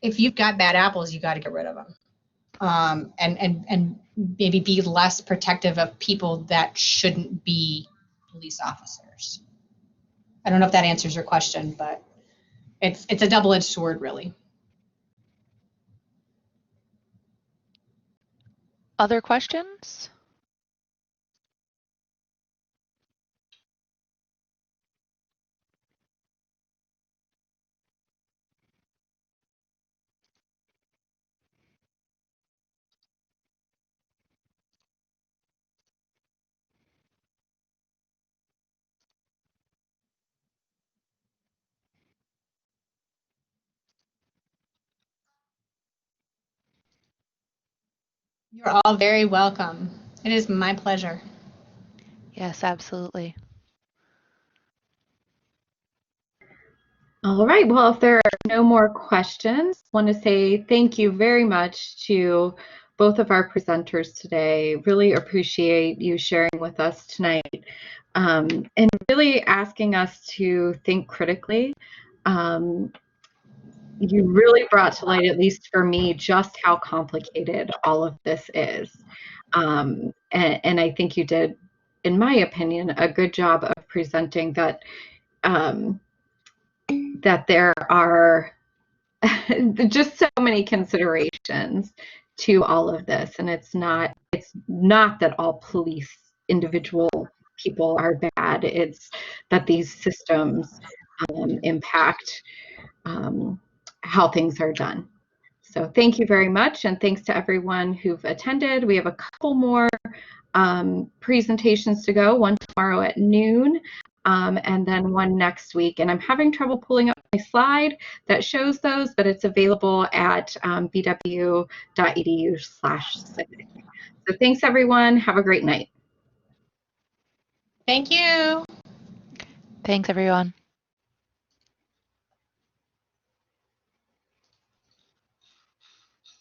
if you've got bad apples, you got to get rid of them, and maybe be less protective of people that shouldn't be police officers. I don't know if that answers your question, but it's a double-edged sword, really. Other questions? You're all very welcome. It is my pleasure. Yes, absolutely. All right, well, if there are no more questions, I want to say thank you very much to both of our presenters today. Really appreciate you sharing with us tonight. and really asking us to think critically. You really brought to light, at least for me, just how complicated all of this is. And I think you did, in my opinion, a good job of presenting that that there are just so many considerations to all of this, and it's not that all police individual people are bad. It's that these systems impact how things are done. So thank you very much, and thanks to everyone who've attended. We have a couple more presentations to go, one tomorrow at noon, and then one next week. And I'm having trouble pulling up my slide that shows those, but it's available at bw.edu/civic. So thanks, everyone. Have a great night. Thank you. Thanks, everyone.